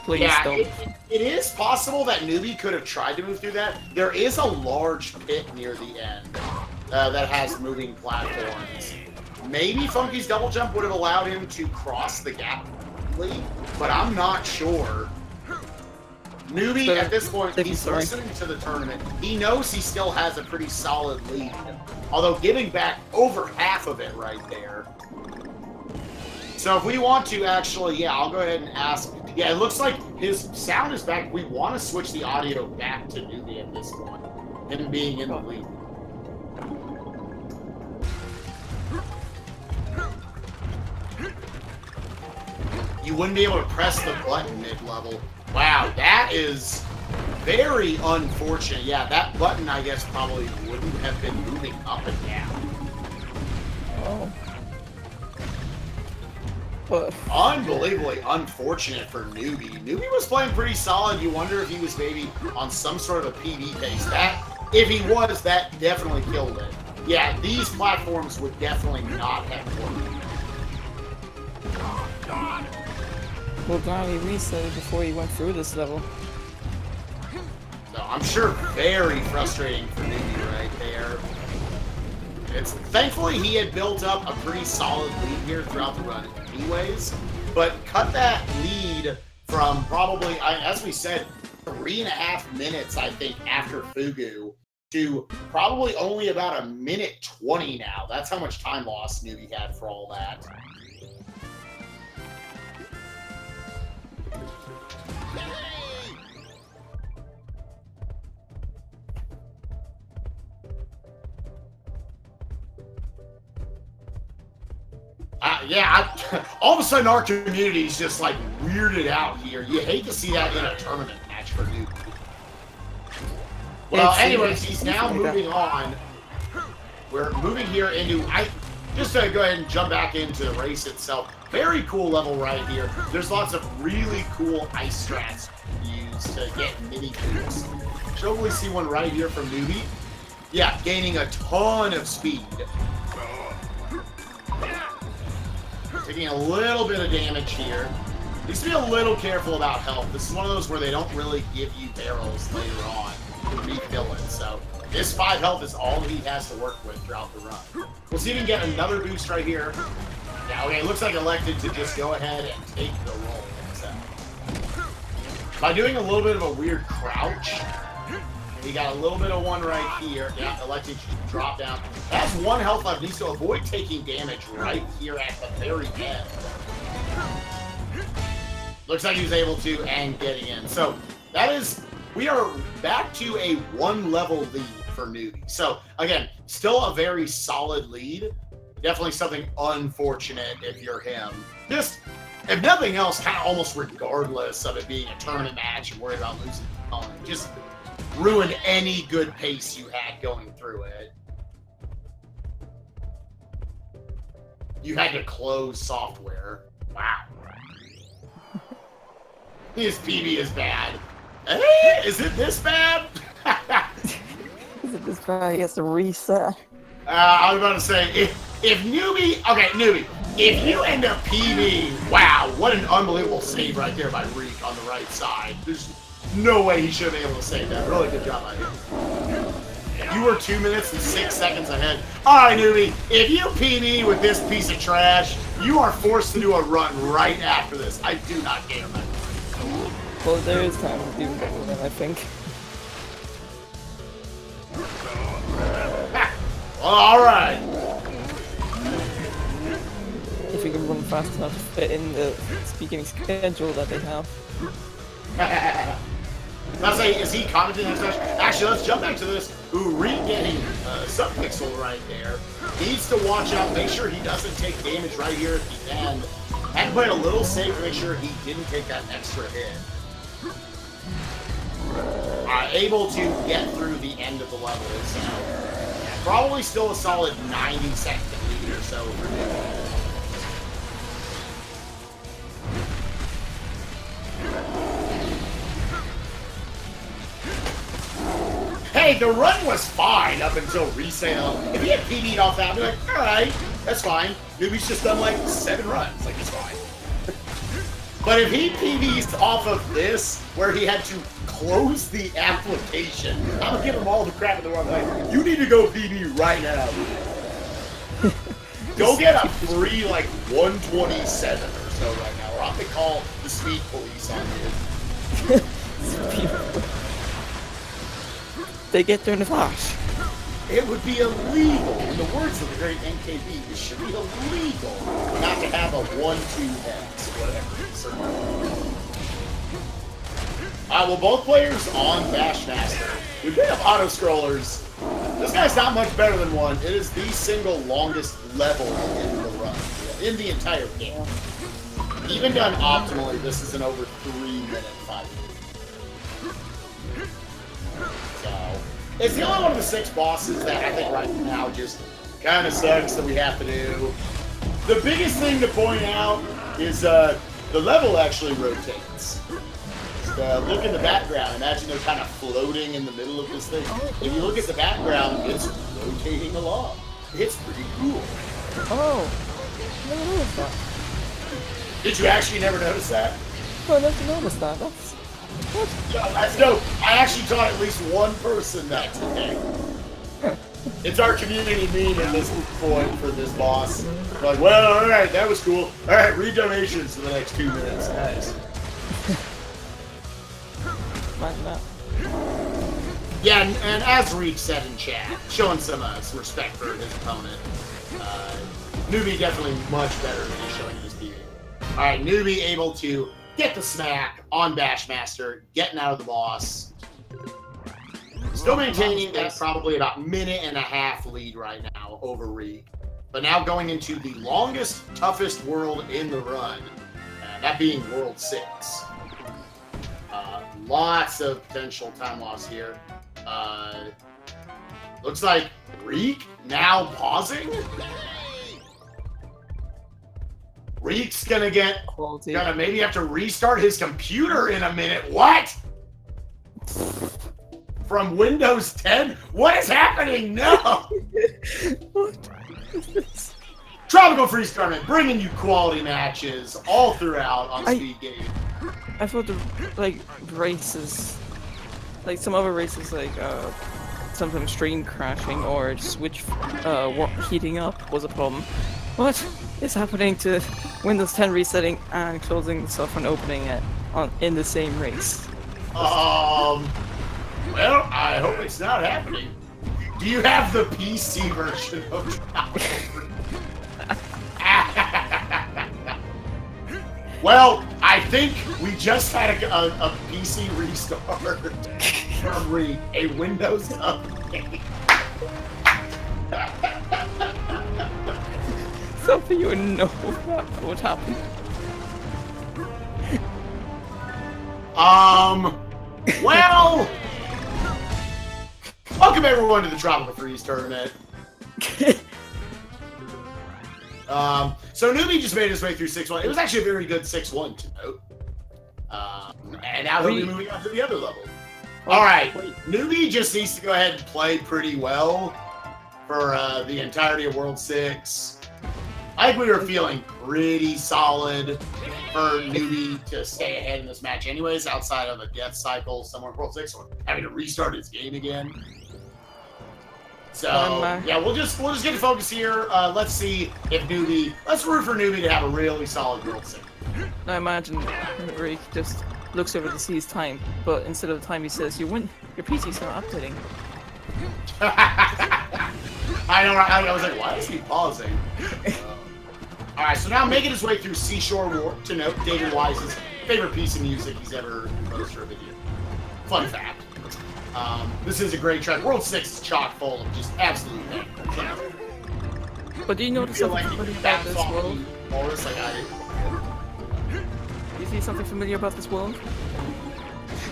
Please yeah, don't. It is possible that Newby could have tried to move through that. There is a large pit near the end that has moving platforms. Maybe Funky's double jump would have allowed him to cross the gap quickly, but I'm not sure. Newby, at this point, he's listening to the tournament. He knows he still has a pretty solid lead, although giving back over half of it right there. So if we want to actually, yeah, I'll go ahead and ask. Yeah, it looks like his sound is back. We want to switch the audio back to Newby at this point, him being in the lead. You wouldn't be able to press the button mid-level. Wow, that is very unfortunate. Yeah, that button, I guess, probably wouldn't have been moving up and down. Oh. Unbelievably unfortunate for Newby. Newby was playing pretty solid. You wonder if he was maybe on some sort of a PB pace. That, if he was, that definitely killed it. Yeah, these platforms would definitely not have worked. Well, glad he reset it before he went through this level. So I'm sure very frustrating for Newby right there. Thankfully, he had built up a pretty solid lead here throughout the run anyways, but cut that lead from probably, as we said, 3.5 minutes, I think, after Fugu to probably only about 1:20 now. That's how much time loss Newby had for all that. All of a sudden our community is just like weirded out here. You hate to see that in a tournament match for Newby. Well, anyways, he's now moving on. We're moving here into, just to go ahead and jump back into the race itself. Very cool level right here. There's lots of really cool ice strats attempts to get mini boosts. Should hopefully see one right here from Newby. Yeah, gaining a ton of speed. Taking a little bit of damage here. Needs to be a little careful about health. This is one of those where they don't really give you barrels later on to refill it. So this 5 health is all he has to work with throughout the run. We'll see if we can get another boost right here. Yeah, okay, it looks like elected to just go ahead and take the roll. So, by doing a little bit of a weird crouch, he got a little bit of one right here. Yeah, elected to drop down. Has 1 health left. Needs to avoid taking damage right here at the very end. Looks like he was able to and getting in. So that is, we are back to a 1-level lead for Newby. So again, still a very solid lead. Definitely something unfortunate if you're him. Just, if nothing else, kind of almost regardless of it being a tournament match and worried about losing the opponent. Just ruin any good pace you had going through it. You had to close software. Wow. His PB is bad. Hey, is it this bad? Is it this bad? He has to reset. I was about to say, if Newby, okay, Newby, if you end up PB, wow, what an unbelievable save right there by Reek on the right side. There's no way he should have been able to save that. Really good job by him. You were 2 minutes and 6 seconds ahead. All right, Newby, if you PB with this piece of trash, you are forced to do a run right after this. I do not care about it. Well, there is time to do that, I think. All right. If you can run fast enough to fit in the speaking schedule that they have. Let's say, is he commenting on this? Actually, let's jump back to this. Ooh, Reek getting Subpixel right there. Needs to watch out, make sure he doesn't take damage right here at the end. Had to play a little safe to make sure he didn't take that extra hit. Able to get through the end of the level, so probably still a solid 90-second lead or so for him. Hey, the run was fine up until resale. If he had PD'd off that, I'd be like, alright, that's fine. Newby's just done like 7 runs, like it's fine. But if he PB's off of this, where he had to close the application, I'm gonna give him all the crap in the world. Like, you need to go PB right now. Go get a free, like, 127 or so right now, or I'm gonna call the speed police on you. They get there in a flash. It would be illegal, in the words of the great NKB, it should be illegal not to have a 1-2-X, whatever. Well, both players on Bashmaster. We pick up auto-scrollers. This guy's not much better than one. It is the single longest level in the run, in the entire game. Even done optimally, this is an over 3-minute 5 minutes. So, it's the only one of the 6 bosses that I think right now just kind of sucks that we have to do. The biggest thing to point out is the level actually rotates. Look in the background. Imagine they're kind of floating in the middle of this thing. If you look at the background, it's rotating along. It's pretty cool. Oh, never noticed that. Did you actually never notice that? Oh, I never noticed that. That's... What? Yeah, that's dope. I actually taught at least one person that today. It's our community meme at this point for this boss. Like, well, alright, that was cool. Alright, read donations for the next 2 minutes. Nice. Yeah, and as Reek said in chat, showing some respect for his opponent. Newby definitely much better than he's showing in his TV. Alright, Newby able to get the smack on Bashmaster, getting out of the boss. Still maintaining that probably about 1.5 minute lead right now over Reek. But now going into the longest, toughest world in the run, that being World 6. Lots of potential time loss here. Looks like Reek now pausing. Reek's gonna maybe have to restart his computer in a minute. What? from Windows 10? What is happening? No! What is this? Tropical Freeze Tournament, bringing you quality matches all throughout on Speed Game. I thought the, like, races, like some other races, like, sometimes stream crashing or switch, heating up was a problem. What is happening to Windows 10 resetting and closing stuff and opening it in the same race? Well, I hope it's not happening. Do you have the PC version of Tropical Freeze? Well, I think we just had a PC restart from a Windows update. Something you would know what happened. Well, welcome everyone to the Tropical Freeze Tournament. So Newby just made his way through 6-1. It was actually a very good 6-1 to note. And now he'll be moving on to the other level. Alright, Newby just needs to go ahead and play pretty well for the entirety of World 6. I think we were feeling pretty solid for Newby to stay ahead in this match anyways, outside of a death cycle somewhere in World 6 or having to restart his game again. So, yeah, we'll just get to focus here. Let's see if Newby... Let's root for Newby to have a really solid World 6. I imagine Riek just looks over to see his time, but instead of the time he says, your PC's not updating. I know, I was like, why is he pausing? Alright, so now making his way through Seashore War, to note, David Wise's favorite piece of music he's ever composed for a video. Fun fact. This is a great track. World 6 is chock full of just absolute bangers. But do you notice something familiar about this world? Morris, like I did. Do you see something familiar about this world?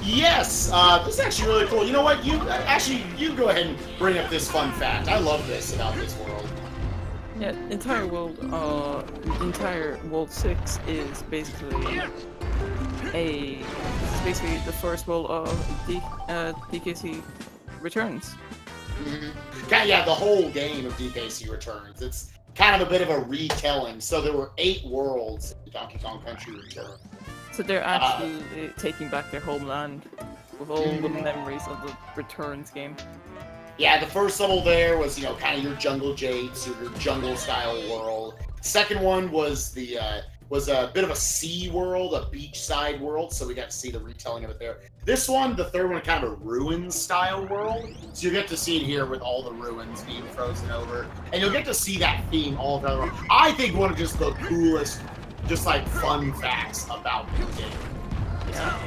Yes! This is actually really cool. You know what? You go ahead and bring up this fun fact. I love this about this world. Yeah, entire world 6 is basically the first world of DKC Returns. Mm-hmm. Yeah, the whole game of DKC Returns. It's kind of a bit of a retelling. So there were 8 worlds in Donkey Kong Country Returns. So they're actually taking back their homeland with all the memories of the Returns game. Yeah, the first level there was, you know, kind of your Jungle Jades, your jungle-style world. Second one was was a bit of a sea world, a beachside world, so we got to see the retelling of it there. This one, the third one, kind of a ruins-style world, so you get to see it here with all the ruins being frozen over, and you'll get to see that theme all throughout. I think one of just the coolest, just like fun facts about the game. Yeah.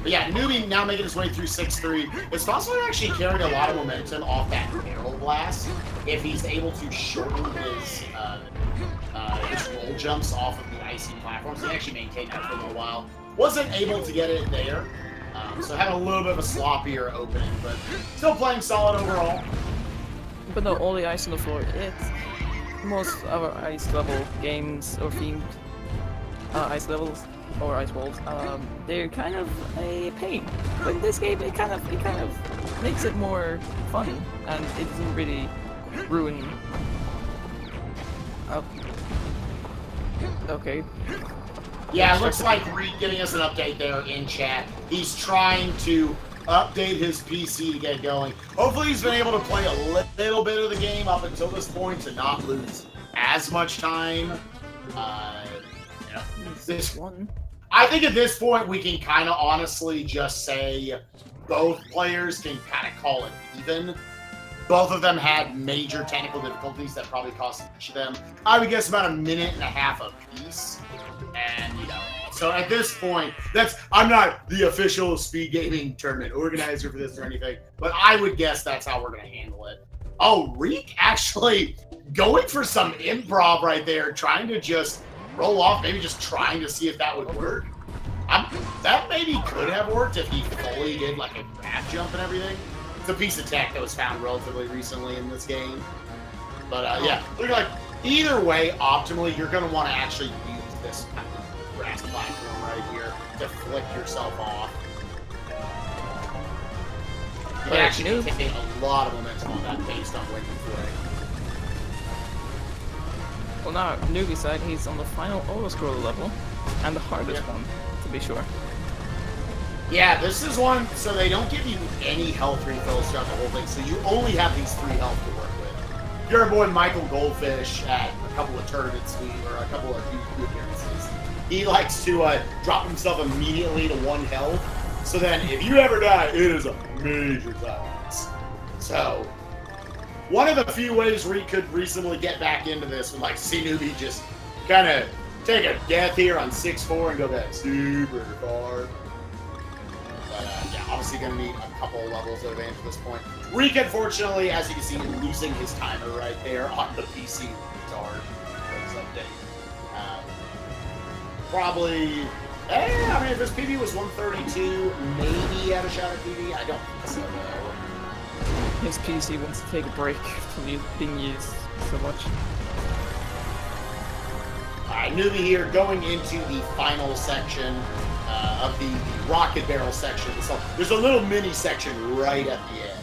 But yeah, Newby now making his way through 6-3. It's possibly actually carrying a lot of momentum off that barrel blast if he's able to shorten his roll jumps off of the icy platforms. He actually maintained that for a little while. Wasn't able to get it there, so having a little bit of a sloppier opening, but still playing solid overall. But no, all the ice on the floor. It's most of our ice level games or themed ice levels or ice walls. They're kind of a pain. But in this game, it kind of makes it more fun, and it doesn't really ruin. Okay. Yeah, it looks like Riek getting us an update there in chat. He's trying to update his PC to get going. Hopefully he's been able to play a little bit of the game up until this point to not lose as much time. This one. I think at this point we can kind of honestly just say both players can kind of call it even. Both of them had major technical difficulties that probably cost each of them, I would guess, about 1.5 minutes apiece. And, you know, so at this point, I'm not the official speed gaming tournament organizer for this or anything, but I would guess that's how we're going to handle it. Oh, Riek actually going for some improv right there, trying to just roll off, maybe just trying to see if that would work. That maybe could have worked if he fully did like a grab jump and everything. It's a piece of tech that was found relatively recently in this game. But yeah, look like either way, optimally, you're going to want to actually use this kind of grass platform right here to flick yourself off. You can actually take a lot of momentum on that based on winning play. Well, now, Newby side, he's on the final auto-scroller level, and the hardest one, to be sure. Yeah, this is one, so they don't give you any health refills throughout the whole thing, so you only have these 3 health to work with. Your boy Michael Goldfish at a couple of tournaments, or a couple of huge appearances, he likes to drop himself immediately to 1 health, so then if you ever die, it is a major time. So, one of the few ways we could reasonably get back into this would like to see Newby just kind of take a death here on 6-4 and go back super far. But yeah, obviously going to need a couple of levels of advantage at this point. Riekelt, unfortunately, as you can see, losing his timer right there on the PC retard for this update. Probably, I mean, if his PB was 132, maybe he had a shot at PB. I don't think so, though. His PC wants to take a break from being used so much. Alright, Newby here going into the final section of the rocket barrel section. So there's a little mini section right at the end.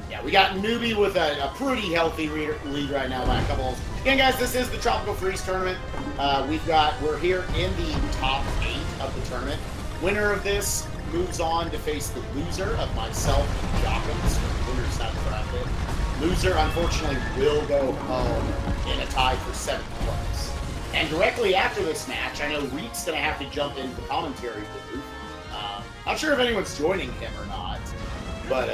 Yeah, we got Newby with a pretty healthy lead right now by a couple of... Again, guys, this is the Tropical Freeze tournament. We're here in the top 8 of the tournament. Winner of this moves on to face the loser of myself and Jockems. Winner's not drafted. Loser, unfortunately, will go home in a tie for 7th place. And directly after this match, I know Reek's going to have to jump into the commentary booth. Not sure if anyone's joining him or not, but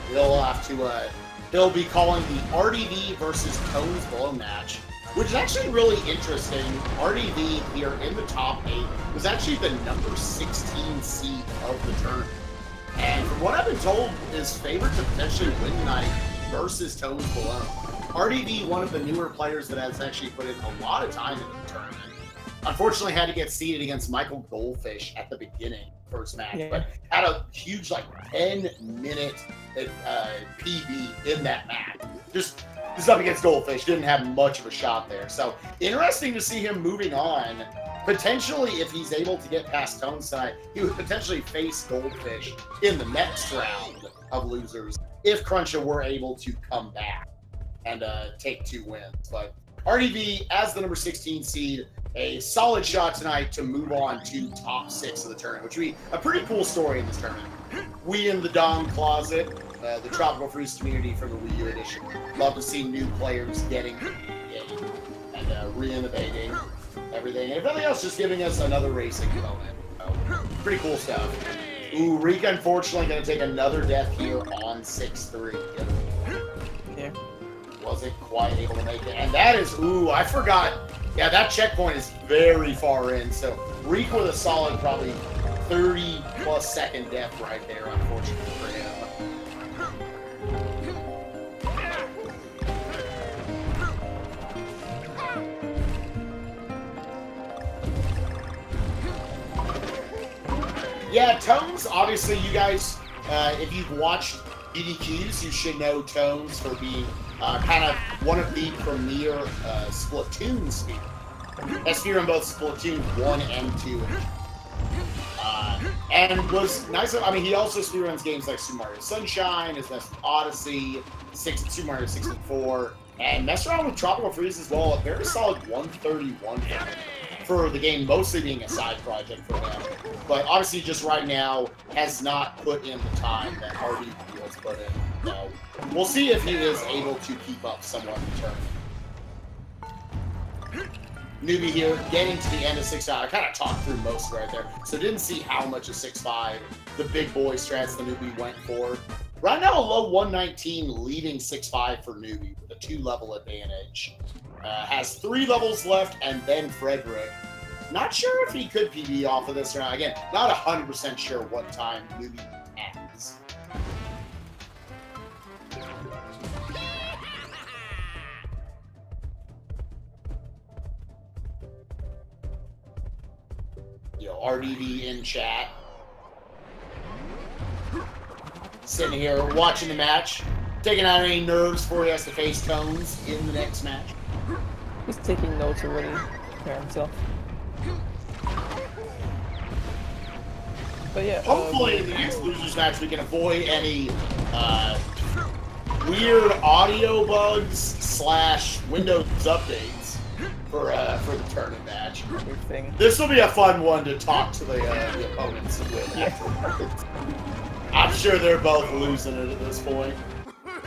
he'll have to. He'll be calling the RDV versus Tones Below match, which is actually really interesting. RDV here in the top 8 was actually the number 16 seed of the tournament. And from what I've been told, is favored to potentially win tonight versus Tones Below. RDV, one of the newer players that has actually put in a lot of time into the tournament. Unfortunately, had to get seeded against Michael Goldfish at the beginning, first match, but had a huge, like, 10-minute PB in that match. Just up against Goldfish, didn't have much of a shot there. So, interesting to see him moving on. Potentially, if he's able to get past Tones tonight, he would potentially face Goldfish in the next round of losers if Cruncher were able to come back and take 2 wins. But RDV, as the number 16 seed, a solid shot tonight to move on to top 6 of the tournament, which would be a pretty cool story in this tournament. We in the Dom Closet, the Tropical Freeze community from the Wii U edition. Love to see new players getting in the game and re-innovating everything. And if nothing else, just giving us another racing moment. So, pretty cool stuff. Ooh, Rika unfortunately going to take another death here on 6-3. Yeah. Wasn't quite able to make it. And that is, ooh, I forgot. Yeah, that checkpoint is very far in. So, Reek with a solid, probably 30-plus second death right there, unfortunately for him. Yeah, Tones, obviously, you guys, if you've watched DKCs, you should know Tones for being kind of one of the premier Splatoon speakers. Best speaker in both Splatoon 1 and 2. And was nice. I mean, he also speedruns games like Super Mario Sunshine, his best Odyssey, Super Mario 64, and messed around with Tropical Freeze as well. A very solid 131 for the game, mostly being a side project for him. But obviously, just right now, has not put in the time that RDV has put in. So we'll see if he is able to keep up somewhat in the tournament. Newby here, getting to the end of 6-5. I kind of talked through most right there, so didn't see how much of 6-5 the big boy strats the Newby went for. Right now, a low 119, leading 6-5 for Newby with a 2-level advantage. Has 3 levels left, and then Frederick. Not sure if he could PB off of this round. Again, not 100% sure what time Newby has. RDV in chat. Sitting here watching the match. Taking out any nerves before he has to face Tones in the next match. He's taking notes already. Prepare himself. But yeah. Hopefully, in the next losers match, we can avoid any weird audio bugs / Windows updates for the tournament match. This will be a fun one to talk to the opponents with. Afterwards. I'm sure they're both losing it at this point.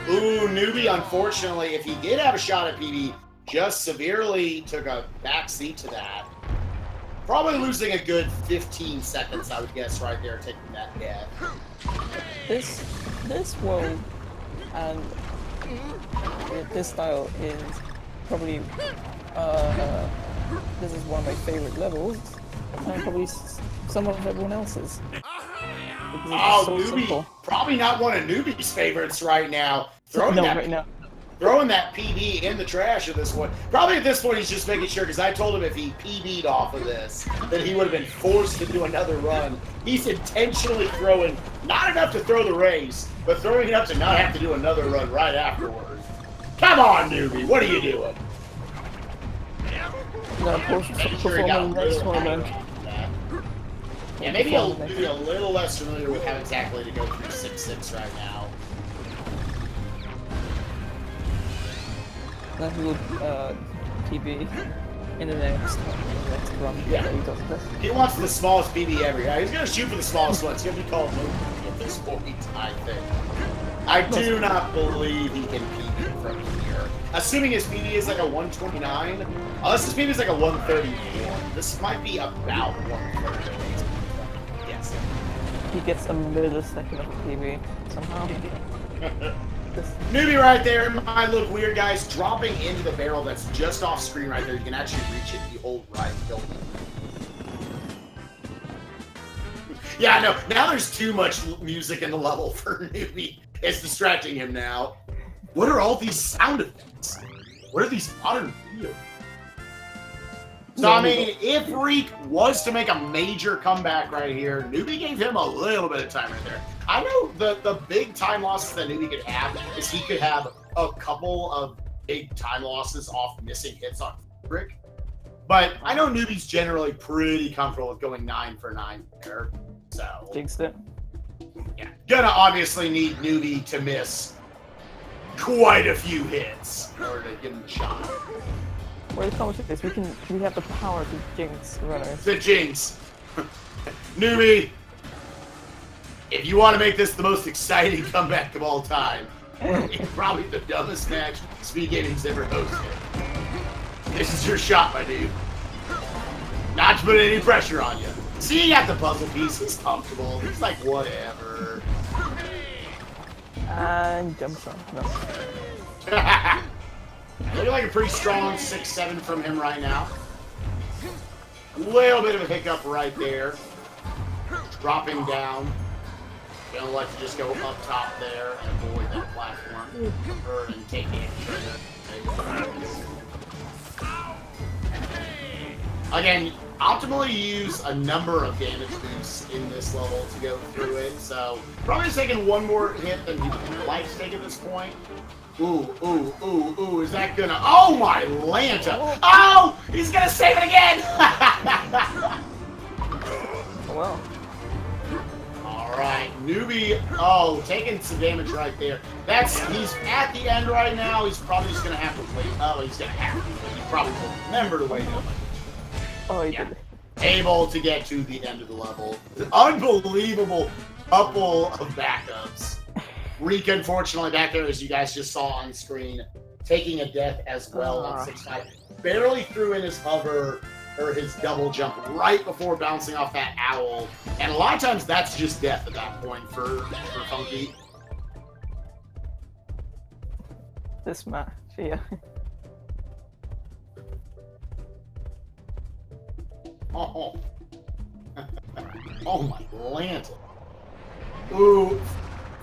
Ooh, Newby, unfortunately, if he did have a shot at PB, just severely took a back seat to that. Probably losing a good 15 seconds, I would guess, right there, taking that hit. This world and this style is probably this is one of my favorite levels, and probably some of everyone else's. Oh, so Newby! Simple. Probably not one of Newby's favorites right now. Throwing that PB in the trash at this point. Probably at this point he's just making sure, because I told him if he PB'd off of this, that he would have been forced to do another run. He's intentionally throwing, not enough to throw the race, but throwing enough to not have to do another run right afterwards. Come on, Newby, what are you doing? Yeah, maybe a little less familiar with how exactly to go through 6-6 right now. Then he will PB in the next run. Yeah, he does this. He wants the smallest PB ever. Yeah, he's gonna shoot for the smallest one. It's gonna be called Newby at this point, I think. I do not believe he can PB from here. Assuming his PB is like a 129, unless his PB is like a 131. This might be about 130. Yes. He gets a millisecond of PB somehow. Newby right there might look weird, guys. Dropping into the barrel that's just off screen right there. You can actually reach it if you hold right. Yeah, no. Now there's too much music in the level for Newby. It's distracting him now. What are all these sound effects? What are these modern videos? So, I mean, if Riek was to make a major comeback right here, Newby gave him a little bit of time right there. I know the big time losses that Newby could have is he could have a couple of big time losses off missing hits on Riek. But I know Newby's generally pretty comfortable with going 9 for 9 there. So, jinxed it. Yeah, gonna obviously need Newby to miss quite a few hits in order to give him a shot. Where the comment is, we have the power to jinx runners. The jinx. Newby, if you want to make this the most exciting comeback of all time, it's probably the dumbest match Speed Gaming's ever hosted. This is your shot, my dude. Not to put any pressure on you. See, you got the puzzle piece. He's comfortable. He's like, whatever. And jump shot. No. Looking like a pretty strong 6-7 from him right now. Little bit of a hiccup right there. Dropping down. Gonna like to just go up top there and avoid that platform. And take it. Again, optimally use a number of damage boosts in this level to go through it. So probably just taking one more hit than he would like to take at this point. Ooh, ooh, ooh, ooh, is that gonna... Oh, my Lanta! Oh! He's gonna save it again! Well. Alright, Newby... Oh, taking some damage right there. He's at the end right now. He's probably just gonna have to wait. Oh, he's gonna have to wait. He probably will remember to wait. Oh, he did. Able to get to the end of the level. Unbelievable couple of backups. Riek, unfortunately, back there, as you guys just saw on screen, taking a death as well on 6-5. Barely threw in his hover, or his double jump, right before bouncing off that owl. And a lot of times, that's just death at that point for Funky. This match, yeah. Oh. Oh my lantern. Ooh.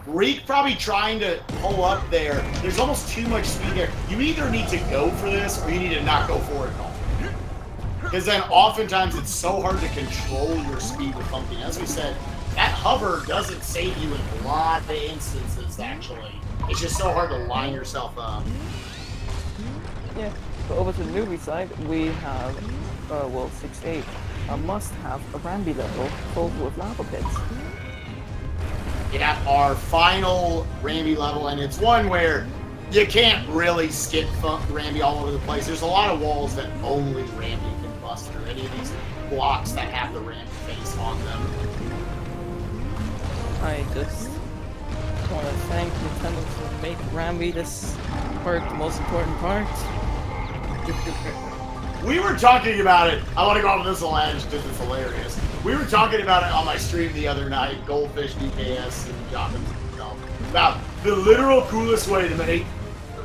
Riek probably trying to pull up there. There's almost too much speed there. You either need to go for this or you need to not go for it at all. Because then oftentimes it's so hard to control your speed with Funky. As we said, that hover doesn't save you in a lot of instances, actually. It's just so hard to line yourself up. Yeah, but over to the Newby side, we have, well, 6-8. a must-have, a Ramby level filled with lava pits. Yeah, our final Ramby level, and it's one where you can't really skip Ramby all over the place. There's a lot of walls that only Ramby can bust through. Any of these blocks that have the Ramby face on them. I just want to thank Nintendo for making Ramby this part the most important part. We were talking about it. I want to go on this ledge because it's hilarious. We were talking about it on my stream the other night, Goldfish, DKS, and Jonathan, about the literal coolest way to make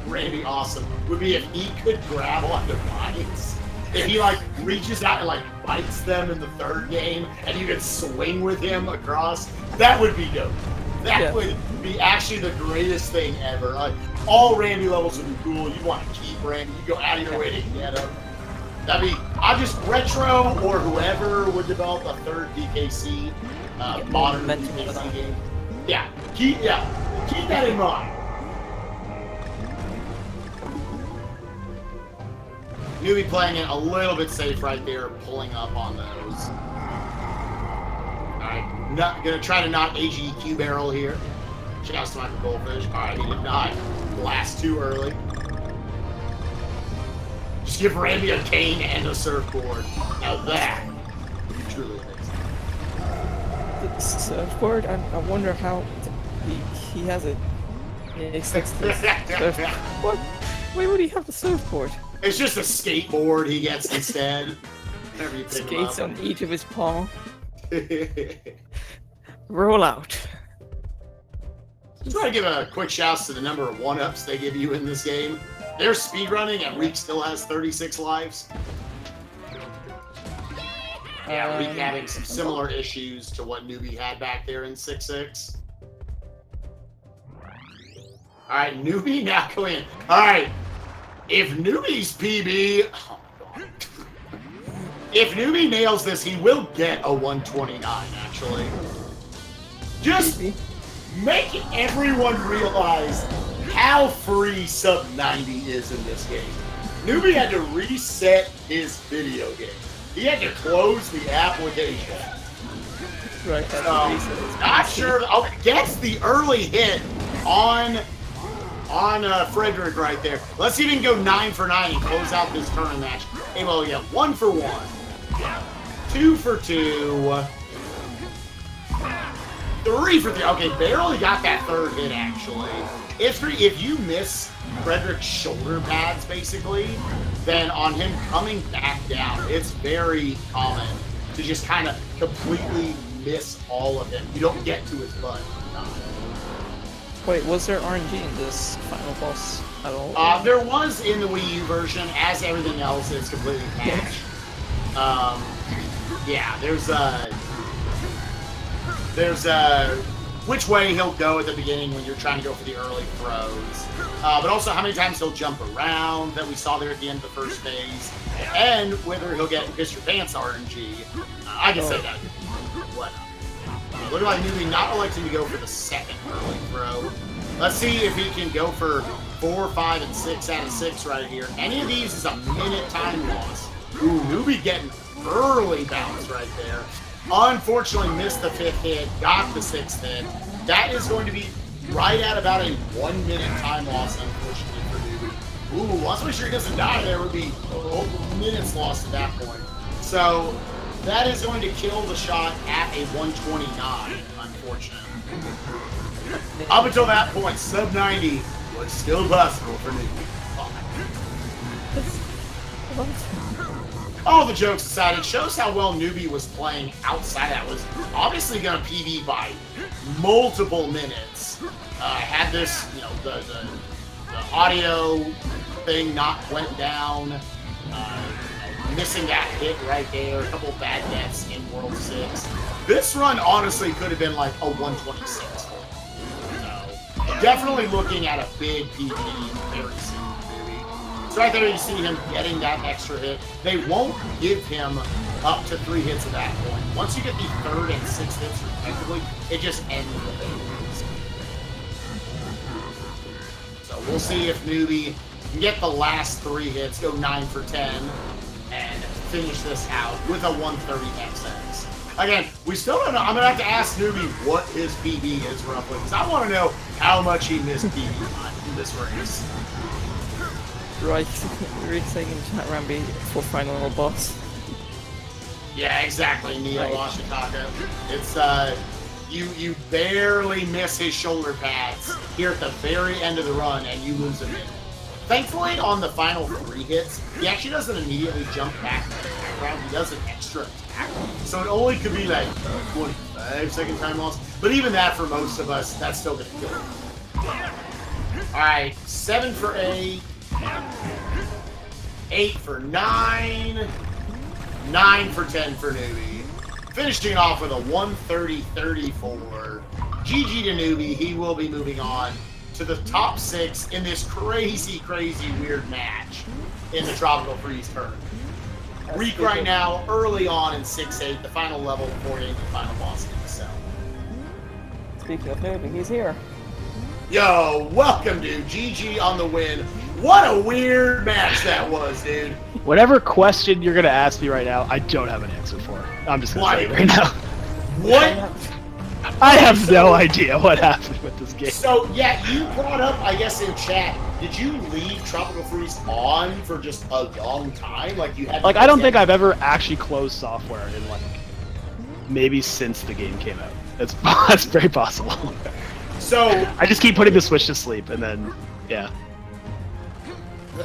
Ramby awesome would be if he could grab onto mines. If he like reaches out and like bites them in the third game, and you could swing with him across, that would be dope. That would be actually the greatest thing ever. Like all Ramby levels would be cool. You want to keep Ramby, you go out of your way to get him. That'd be, I'm just Retro or whoever would develop a third DKC, modern DKC game. Yeah, keep that in mind. Newby playing it a little bit safe right there, pulling up on those. Alright, not gonna try to not AGQ barrel here. Shouts to Michael Goldfish. Alright, he did not blast too early. Just give Ramby a cane and a surfboard. Now that truly amazing. The surfboard, I wonder how he has it. What? Why would he have the surfboard? It's just a skateboard he gets instead. Whenever you pick Skates him on each of his paw. Roll out. Just want to give a quick shout to the number of 1-ups they give you in this game. They're speedrunning and Reek still has 36 lives. Yeah, Reek having some similar issues to what Newby had back there in 6-6. Alright, Newby now going in. Alright, if Newby's PB... Oh my god. If Newby nails this, he will get a 129, actually. Just make everyone realize how free sub 90 is in this game. Newby had to reset his video game. He had to close the application. Right, not sure. Oh, gets the early hit on Frederick right there. Let's see if he can go 9 for 9 and close out this tournament match. Hey, well, yeah, 1 for 1. Yeah. 2 for 2. 3 for 3. Okay, barely got that third hit, actually. If you miss Frederick's shoulder pads, basically, then on him coming back down, it's very common to just kind of completely miss all of him. You don't get to his butt. Wait, was there RNG in this final boss at all? There was in the Wii U version. As everything else, it's completely patched. Yeah, there's which way he'll go at the beginning when you're trying to go for the early throws, but also how many times he'll jump around that we saw there at the end of the first phase, and whether he'll get Piss Your Pants RNG. I can say that. What? Look like Newby not electing to go for the second early throw. Let's see if he can go for 4, 5, and 6 out of 6 right here. Any of these is a minute time loss. Ooh, Newby getting early bounce right there. Unfortunately missed the 5th hit, got the 6th hit. That is going to be right at about a 1 minute time loss, unfortunately, for Newby. Ooh, let's make sure he doesn't die. There would be minutes lost at that point. So that is going to kill the shot at a 129, unfortunately. Up until that point, sub 90 was still possible for Newby. All the jokes aside, it shows how well Newby was playing outside. That was obviously going to PB by multiple minutes. Had this, you know, the audio thing went down. Missing that hit right there. A couple bad deaths in World 6. This run honestly could have been like a 126. So definitely looking at a big PB very soon. So right there you see him getting that extra hit. They won't give him up to 3 hits at that point. Once you get the 3rd and 6th hits respectively, it just ends the phase. So we'll see if Newby can get the last 3 hits, go 9 for 10, and finish this out with a 130 XX. Again, we still don't know. I'm going to have to ask Newby what his PB is roughly, because I want to know how much he missed PB in this race. Right, Rick saying in chat Ramby for final boss. Yeah, exactly, Neo Right. Ashitaka. It's, you barely miss his shoulder pads here at the very end of the run, and you lose a minute. Thankfully, on the final 3 hits, he actually doesn't immediately jump back to the background. He does an extra attack. So it only could be like 25-second time loss. But even that, for most of us, that's still going to kill him. Alright, 7 for 8. 8 for 9. 9 for 10 for Newby. Finishing off with a 130-34. GG to Newby. He will be moving on to the top 6 in this crazy, crazy, weird match in the Tropical Freeze tournament. Reek right now, early on in 6-8, the final level before getting the final boss in the cell. Speaking of Newby, he's here. Yo, welcome, dude. GG on the win. What a weird match that was, dude. Whatever question you're gonna ask me right now, I don't have an answer for. I'm just gonna say it right now. What? I have no idea what happened with this game. So, yeah, you brought up, I guess, in chat, did you leave Tropical Freeze on for just a long time? Like, you had... Like, I don't think I've ever actually closed software in, like, maybe since the game came out. That's very possible. So... I just keep putting the Switch to sleep, and then, yeah.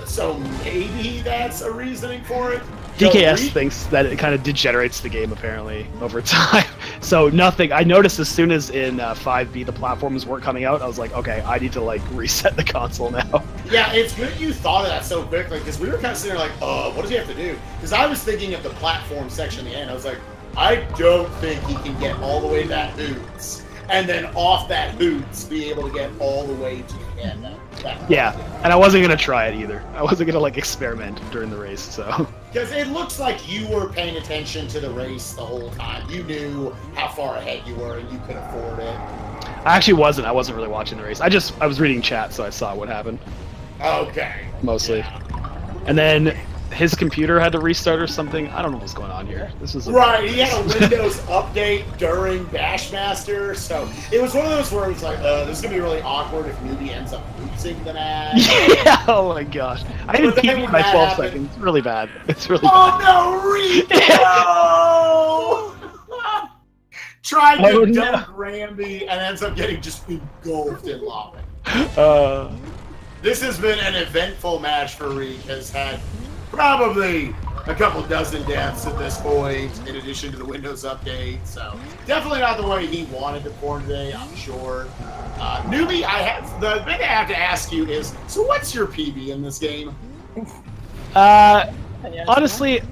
So maybe that's a reasoning for it? DKS thinks that it kind of degenerates the game, apparently, over time. So nothing. I noticed as soon as in 5B the platforms weren't coming out, I was like, okay, I need to, like, reset the console now. Yeah, it's good you thought of that so quickly, because we were kind of sitting there like, what does he have to do? Because I was thinking of the platform section at the end. I was like, I don't think he can get all the way to that hoots, and then off that hoots be able to get all the way to the end. Yeah, and I wasn't gonna try it either. I wasn't gonna, like, experiment during the race, so. Because it looks like you were paying attention to the race the whole time. You knew how far ahead you were, and you could afford it. I actually wasn't. I wasn't really watching the race. I was reading chat, so I saw what happened. Okay. Mostly. Yeah. And then his computer had to restart or something. I don't know what's going on here. This is right. He had a Windows update during Bashmaster, so it was one of those where it was like, this is gonna be really awkward if Newby ends up losing the match. Yeah. Oh my gosh. I didn't PB by 12 seconds. It's really bad. It's really bad. Oh no, Rico! Tried to dunk Ramby and ends up getting just engulfed in lava. This has been an eventful match for Reek. Has had probably a couple dozen deaths at this point, in addition to the Windows update. So definitely not the way he wanted to perform today, I'm sure. Newby, the thing I have to ask you is, so what's your PB in this game? Honestly,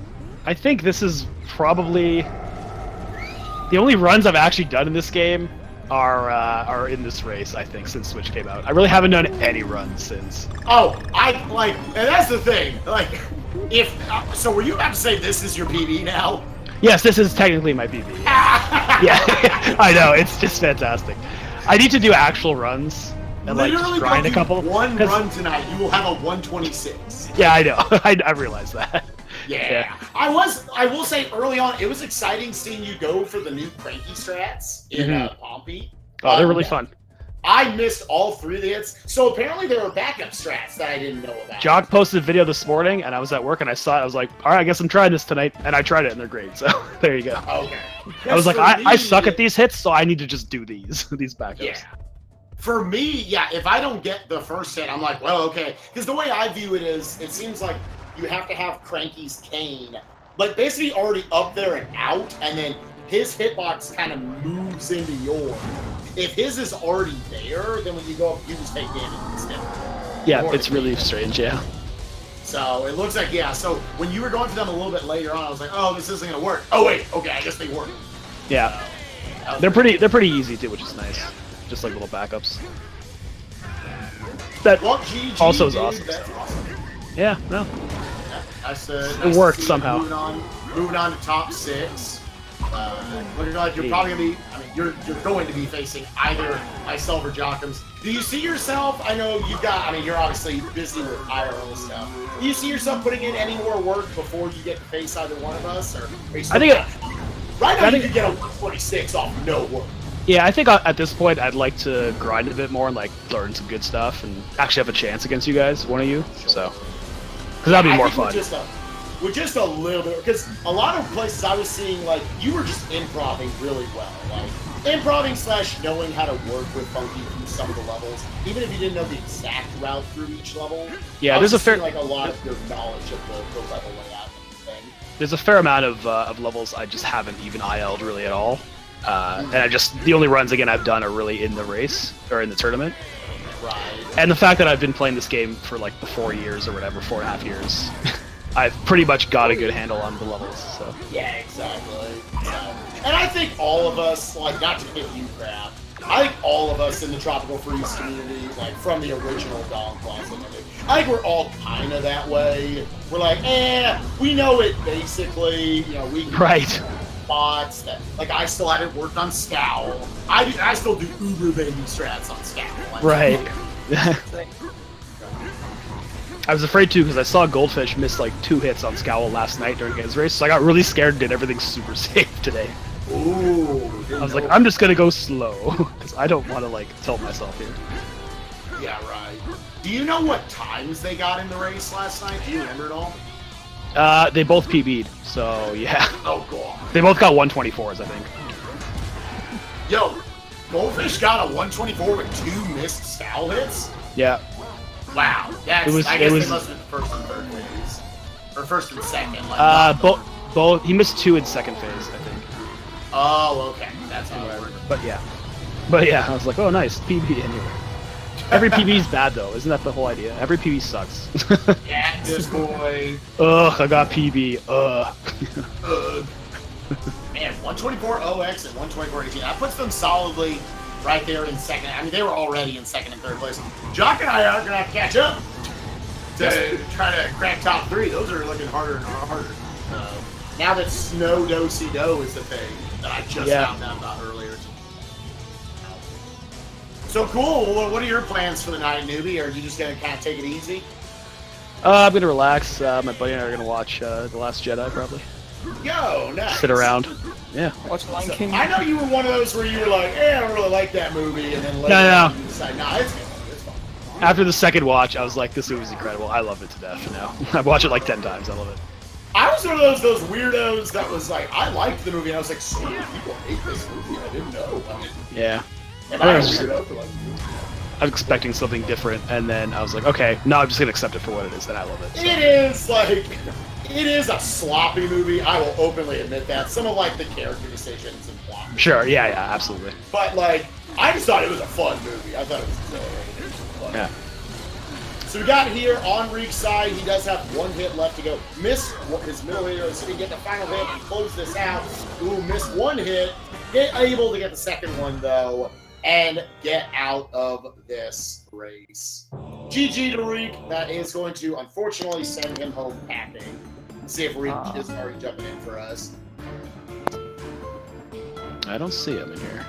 I think this is probably the only runs I've actually done in this game are in this race, I think, since Switch came out. I really haven't done any runs since. Oh, and that's the thing, like, so were you about to say this is your PB now? Yes, this is technically my PB. Yeah, I know, it's just fantastic. I need to do actual runs and, like, just grind a couple. One run tonight, you will have a 126. Yeah, I know. I realize that. Yeah. I will say early on, it was exciting seeing you go for the new cranky strats in Pompey. Oh, they're really fun. I missed all 3 of the hits, so apparently there were backup strats that I didn't know about. Jock posted a video this morning, and I was at work, and I saw it. I was like, all right, I guess I'm trying this tonight, and I tried it, and they're great, so there you go. Okay. I was like, I suck at these hits, so I need to just do these backups. Yeah. For me, yeah, if I don't get the first hit, I'm like, well, okay. Because the way I view it is, it seems like you have to have Cranky's cane, like, basically already up there and out, and then his hitbox kind of moves into yours. If his is already there, then when you go up, you just take damage instead. Yeah, it's really strange, yeah. So it looks like, yeah, so when you were going for them a little bit later on, I was like, oh, this isn't going to work. Oh, wait, okay, I guess they work. Yeah. They're pretty easy, too, which is nice. Yeah. Just like little backups. That GG, also is dude, awesome. That's awesome. Yeah, no. Yeah, it worked somehow. Moving on to top 6. Looking like you're probably going to be, I mean, you're going to be facing either myself or Jockums. Do you see yourself? I know you've got. I mean, you're obviously busy with IRL stuff. Do you see yourself putting in any more work before you get to face either one of us, or are you still I think right now you could get a 126 off no work. Yeah, I think at this point I'd like to grind a bit more and like learn some good stuff and actually have a chance against you guys, one of you. So, because that'd be more fun. With just a little bit, because a lot of places I was seeing, like, you were just improvising really well. Like, improvising / knowing how to work with Funky through some of the levels, even if you didn't know the exact route through each level. Yeah, there's a like a lot of your knowledge of the level layout and thing. There's a fair amount of levels I just haven't even IL'd really at all. And the only runs again I've done are really in the race or in the tournament. Right. And the fact that I've been playing this game for like the 4 years or whatever, 4.5 years, I've pretty much got a good handle on the levels. So. Yeah, exactly. And I think all of us, like, not to give you crap, I think all of us in the Tropical Freeze community, like from the original Dawn Closet, I think we're all kind of that way. We're like, we know it basically. You know, we right. Spots that, like, I still haven't worked on Scowl. I still do uber baby strats on Scowl. Like, right. I was afraid too because I saw Goldfish miss like 2 hits on Scowl last night during his race, so I got really scared and did everything super safe today. Ooh. I was like, I'm just gonna go slow because I don't want to like tilt myself here. Yeah, right. Do you know what times they got in the race last night? Do you remember it all? They both PB'd, so yeah. Oh, God. They both got 124s, I think. Yo, Goldfish got a 124 with 2 missed Scowl hits? Yeah. Wow. I guess they must have been first and third phase. Or first and second. Like, both. He missed 2 in second phase, I think. Oh, okay. That's how it worked. But yeah, I was like, oh, nice. PB anyway. Every PB's bad, though. Isn't that the whole idea? Every PB sucks. Yeah, this boy. Ugh, I got PB. Ugh. Man, 124 OX and 124 18. That puts them solidly right there in second. I mean, they were already in second and third place. Jock and I are going to have to catch up to try to crack top 3. Those are looking harder and harder. Now that Snow Do-Si-Do is the thing that I just found out about earlier. So cool. Well, what are your plans for the night, Newby? Are you just going to kind of take it easy? I'm going to relax. My buddy and I are going to watch The Last Jedi, probably. Yo, nice. Sit around. Yeah. Watch Lion King. I know you were one of those where you were like, I don't really like that movie, and then later you decide, nah, it's good. It's fun. After the second watch, I was like, this movie's incredible. I love it to death now. I've watched it like 10 times. I love it. I was one of those weirdos that was like, I liked the movie, and I was like, so many people hate this movie. I didn't know. Yeah. And I was weirdo for like, I was expecting something different, and then I was like, okay, no, I'm just gonna accept it for what it is, and I love it. So. It is a sloppy movie. I will openly admit that. Some of like the character decisions and plot. Sure, yeah, absolutely. But like, I just thought it was a fun movie. I thought it was fun. Yeah. So we got here on Riek's side. He does have 1 hit left to go. Missed his middle hitter, so he can get the final hit and close this out. Ooh, missed 1 hit. Able to get the second one though, and get out of this race. GG to Riek. That is going to unfortunately send him home packing. Let's see if Riek is already jumping in for us. I don't see him in here.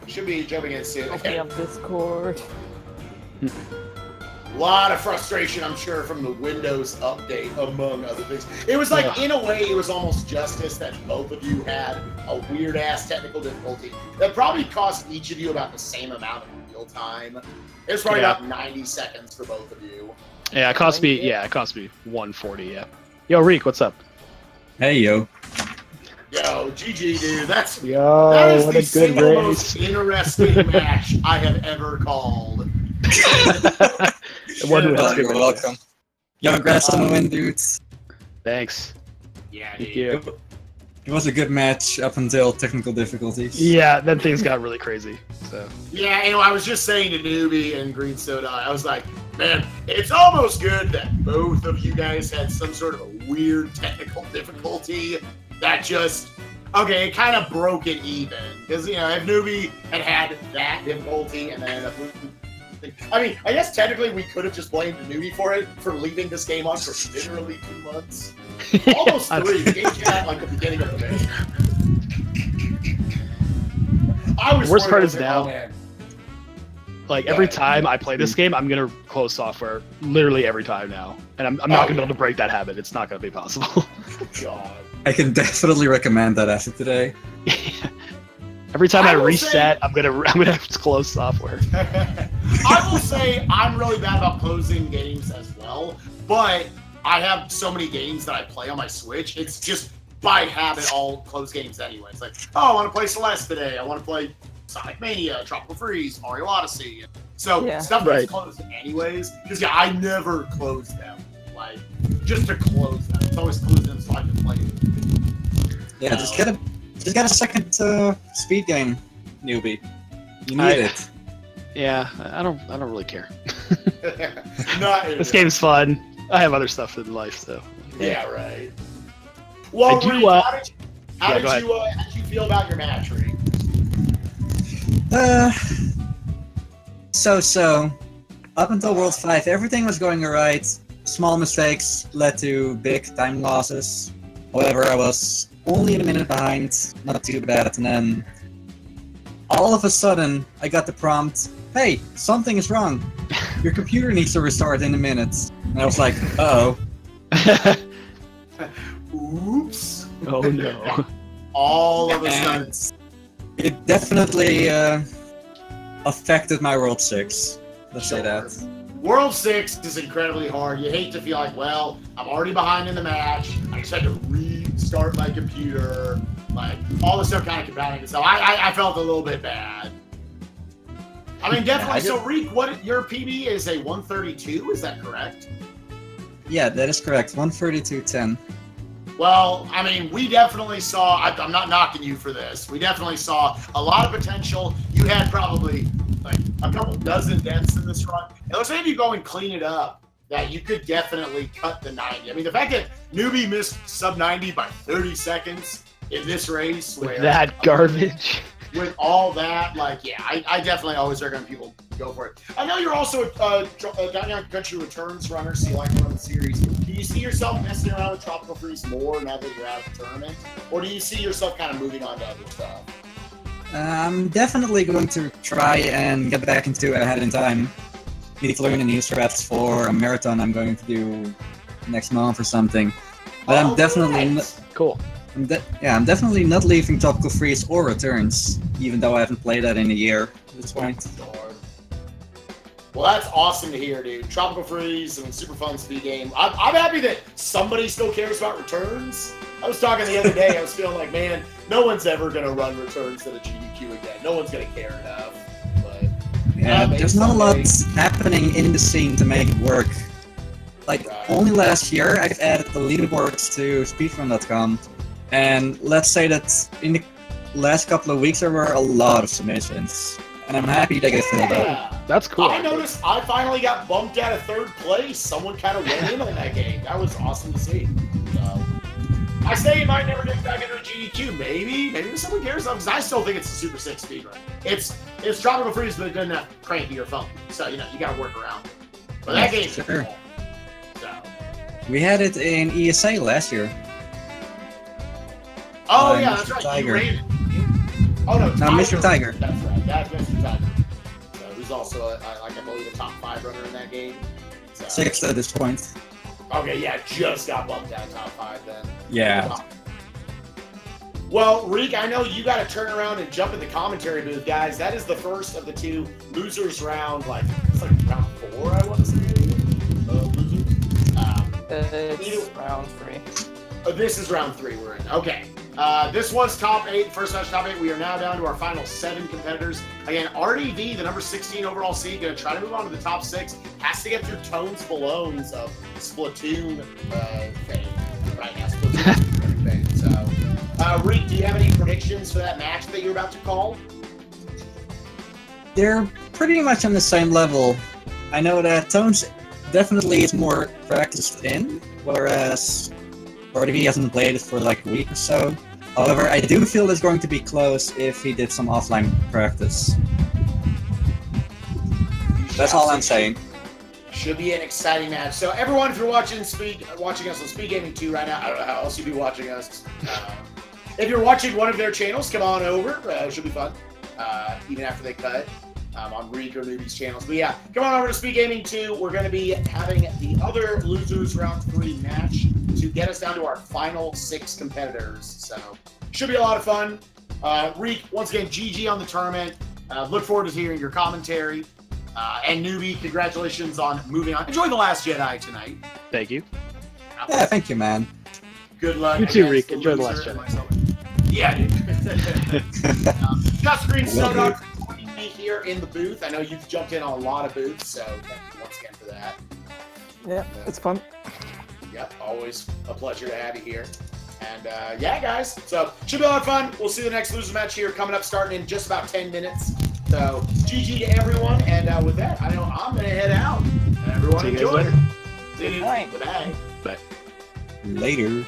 Should be jumping in soon. Okay, on Discord. A lot of frustration, I'm sure, from the Windows update, among other things. It was like, in a way, it was almost justice that both of you had a weird-ass technical difficulty that probably cost each of you about the same amount of real time. It was probably about 90 seconds for both of you. Yeah, it cost me 140, yeah. Yo, Riek, what's up? Hey, yo. Yo, GG, dude. That is what the a good single race. most interesting match I have ever called. You're welcome. Yo, congrats on the win, dudes. Thanks. Yeah, Thank dude. you. It was a good match up until technical difficulties. Yeah, then things got really crazy. So. Yeah, you know, I was just saying to Newby and Green Soda, I was like, man, it's almost good that both of you guys had some sort of a weird technical difficulty that just, okay, it kind of broke it even. Because, you know, if Newby had that difficulty and then I mean, I guess technically we could have just blamed Newby for it, for leaving this game on for literally 2 months. Almost 3. The game came out like the beginning of the day. worst part is oh, now, man. like every time I play this game, I'm gonna close software literally every time now, and I'm not gonna be able to break that habit. It's not gonna be possible. God. I can definitely recommend that after today. Every time I will reset, say- I'm gonna close software. I will say I'm really bad about closing games as well, but I have so many games that I play on my Switch. It's just by habit all close games anyway. It's like, oh, I want to play Celeste today. I want to play Sonic Mania, Tropical Freeze, Mario Odyssey. So stuff that's closed anyways. Because yeah, I never close them. Like just to close them. It's always closed them so I can play it. Yeah, just get a second speed game, newbie. You need it. Yeah, I don't really care. This game's fun. I have other stuff in life, so. Yeah, right. Well, Reed, how did you feel about your match, Reed? So. Up until World 5, everything was going alright. Small mistakes led to big time losses. However, I was only a minute behind, not too bad, and then all of a sudden, I got the prompt, hey, something is wrong. Your computer needs to restart in a minute. And I was like, uh-oh. Oops. Oh no. All of a sudden. It definitely affected my World 6. Let's say that. World 6 is incredibly hard. You hate to feel like, well, I'm already behind in the match. I just had to restart my computer. Like, all this stuff kind of compounding itself. I felt a little bit bad. I mean, definitely. So, Reek, your PB is a 132, is that correct? Yeah, that is correct. 132.10. Well, I mean, we definitely saw, I'm not knocking you for this, we definitely saw a lot of potential. You had probably like a couple dozen deaths in this run. It looks like if you go and clean it up, that you could definitely cut the 90. I mean, the fact that Newby missed sub 90 by 30 seconds in this race. With that garbage. With all that, like, yeah, I definitely always recommend people go for it. I know you're also a Down Country Returns runner, so you like to run the series. Do you see yourself messing around with Tropical Freeze more now that you're out of the tournament? Or do you see yourself kind of moving on to other stuff? I'm definitely going to try and get back into it ahead in time. Need to learn the new strats for a marathon I'm going to do next month or something. But I'm definitely cool. I'm definitely not leaving Tropical Freeze or Returns, even though I haven't played that in a year at this point. Well, that's awesome to hear, dude. Tropical Freeze, I mean, super fun speed game. I'm happy that somebody still cares about Returns. I was talking the other day, I was feeling like, man, no one's ever going to run Returns to the GDQ again. No one's going to care enough. But yeah, there's not a lot happening in the scene to make it work. Like, only last year, I've added the leaderboards to speedrun.com. And let's say that in the last couple of weeks, there were a lot of submissions. And I'm happy they get filled up. That's cool. I noticed I finally got bumped out of 3rd place. Someone kind of went in on that game. That was awesome to see. So, I say it might never get back into a GDQ. Maybe someone cares though, because I still think it's a Super 6 speedrun. It's Tropical Freeze, but it doesn't have cranky or phone. So, you know, you got to work around it. But that game's cool. So. We had it in ESA last year. Oh, yeah, that's right. Tiger. You rated. Oh, no, Mr. Tiger. That's right. That's Mr. Tiger. So, who's also, I believe, a top 5 runner in that game. So. 6th at this point. Okay, yeah, just got bumped out top 5 then. Yeah. Well, Reek, I know you got to turn around and jump in the commentary booth, guys. That is the first of the 2 losers round, it's like round 4, I want to say. Losers. It's round 3. This is round 3 we're in. Okay. This was top 8, first match top 8. We are now down to our final 7 competitors. Again, RDV, the number 16 overall seed, going to try to move on to the top 6. Has to get through Tones Ballones of Splatoon fame right now. Splatoon fame. So, Reek, do you have any predictions for that match that you're about to call? They're pretty much on the same level. I know that Tones definitely is more practiced in, whereas RDV hasn't played it for like a week or so. However, I do feel it's going to be close if he did some offline practice. That's all I'm saying. Should be an exciting match. So everyone, if you're watching us on Speed Gaming 2 right now, I don't know how else you'd be watching us. If you're watching one of their channels, come on over. It should be fun. even after they cut on Riek or Newby's channels. But yeah, come on over to Speed Gaming 2. We're going to be having the other losers round 3 match to get us down to our final 6 competitors. So should be a lot of fun. Riek, once again, GG on the tournament. Look forward to hearing your commentary. And Newby, congratulations on moving on. Enjoy The Last Jedi tonight. Thank you. Yeah, thank you, man. Good luck. You too, Riek. Enjoy The Last Jedi. Yeah, dude. Just Green Snowdog for joining me here in the booth. I know you've jumped in on a lot of booths, so thank you once again for that. Yeah, it's fun. Yep, always a pleasure to have you here. And yeah, guys, so should be a lot of fun. We'll see the next loser match here coming up, starting in just about 10 minutes. So GG to everyone, and with that, I know I'm gonna head out. Everyone enjoy. See you guys later. See you. Bye. Bye. Bye. Later.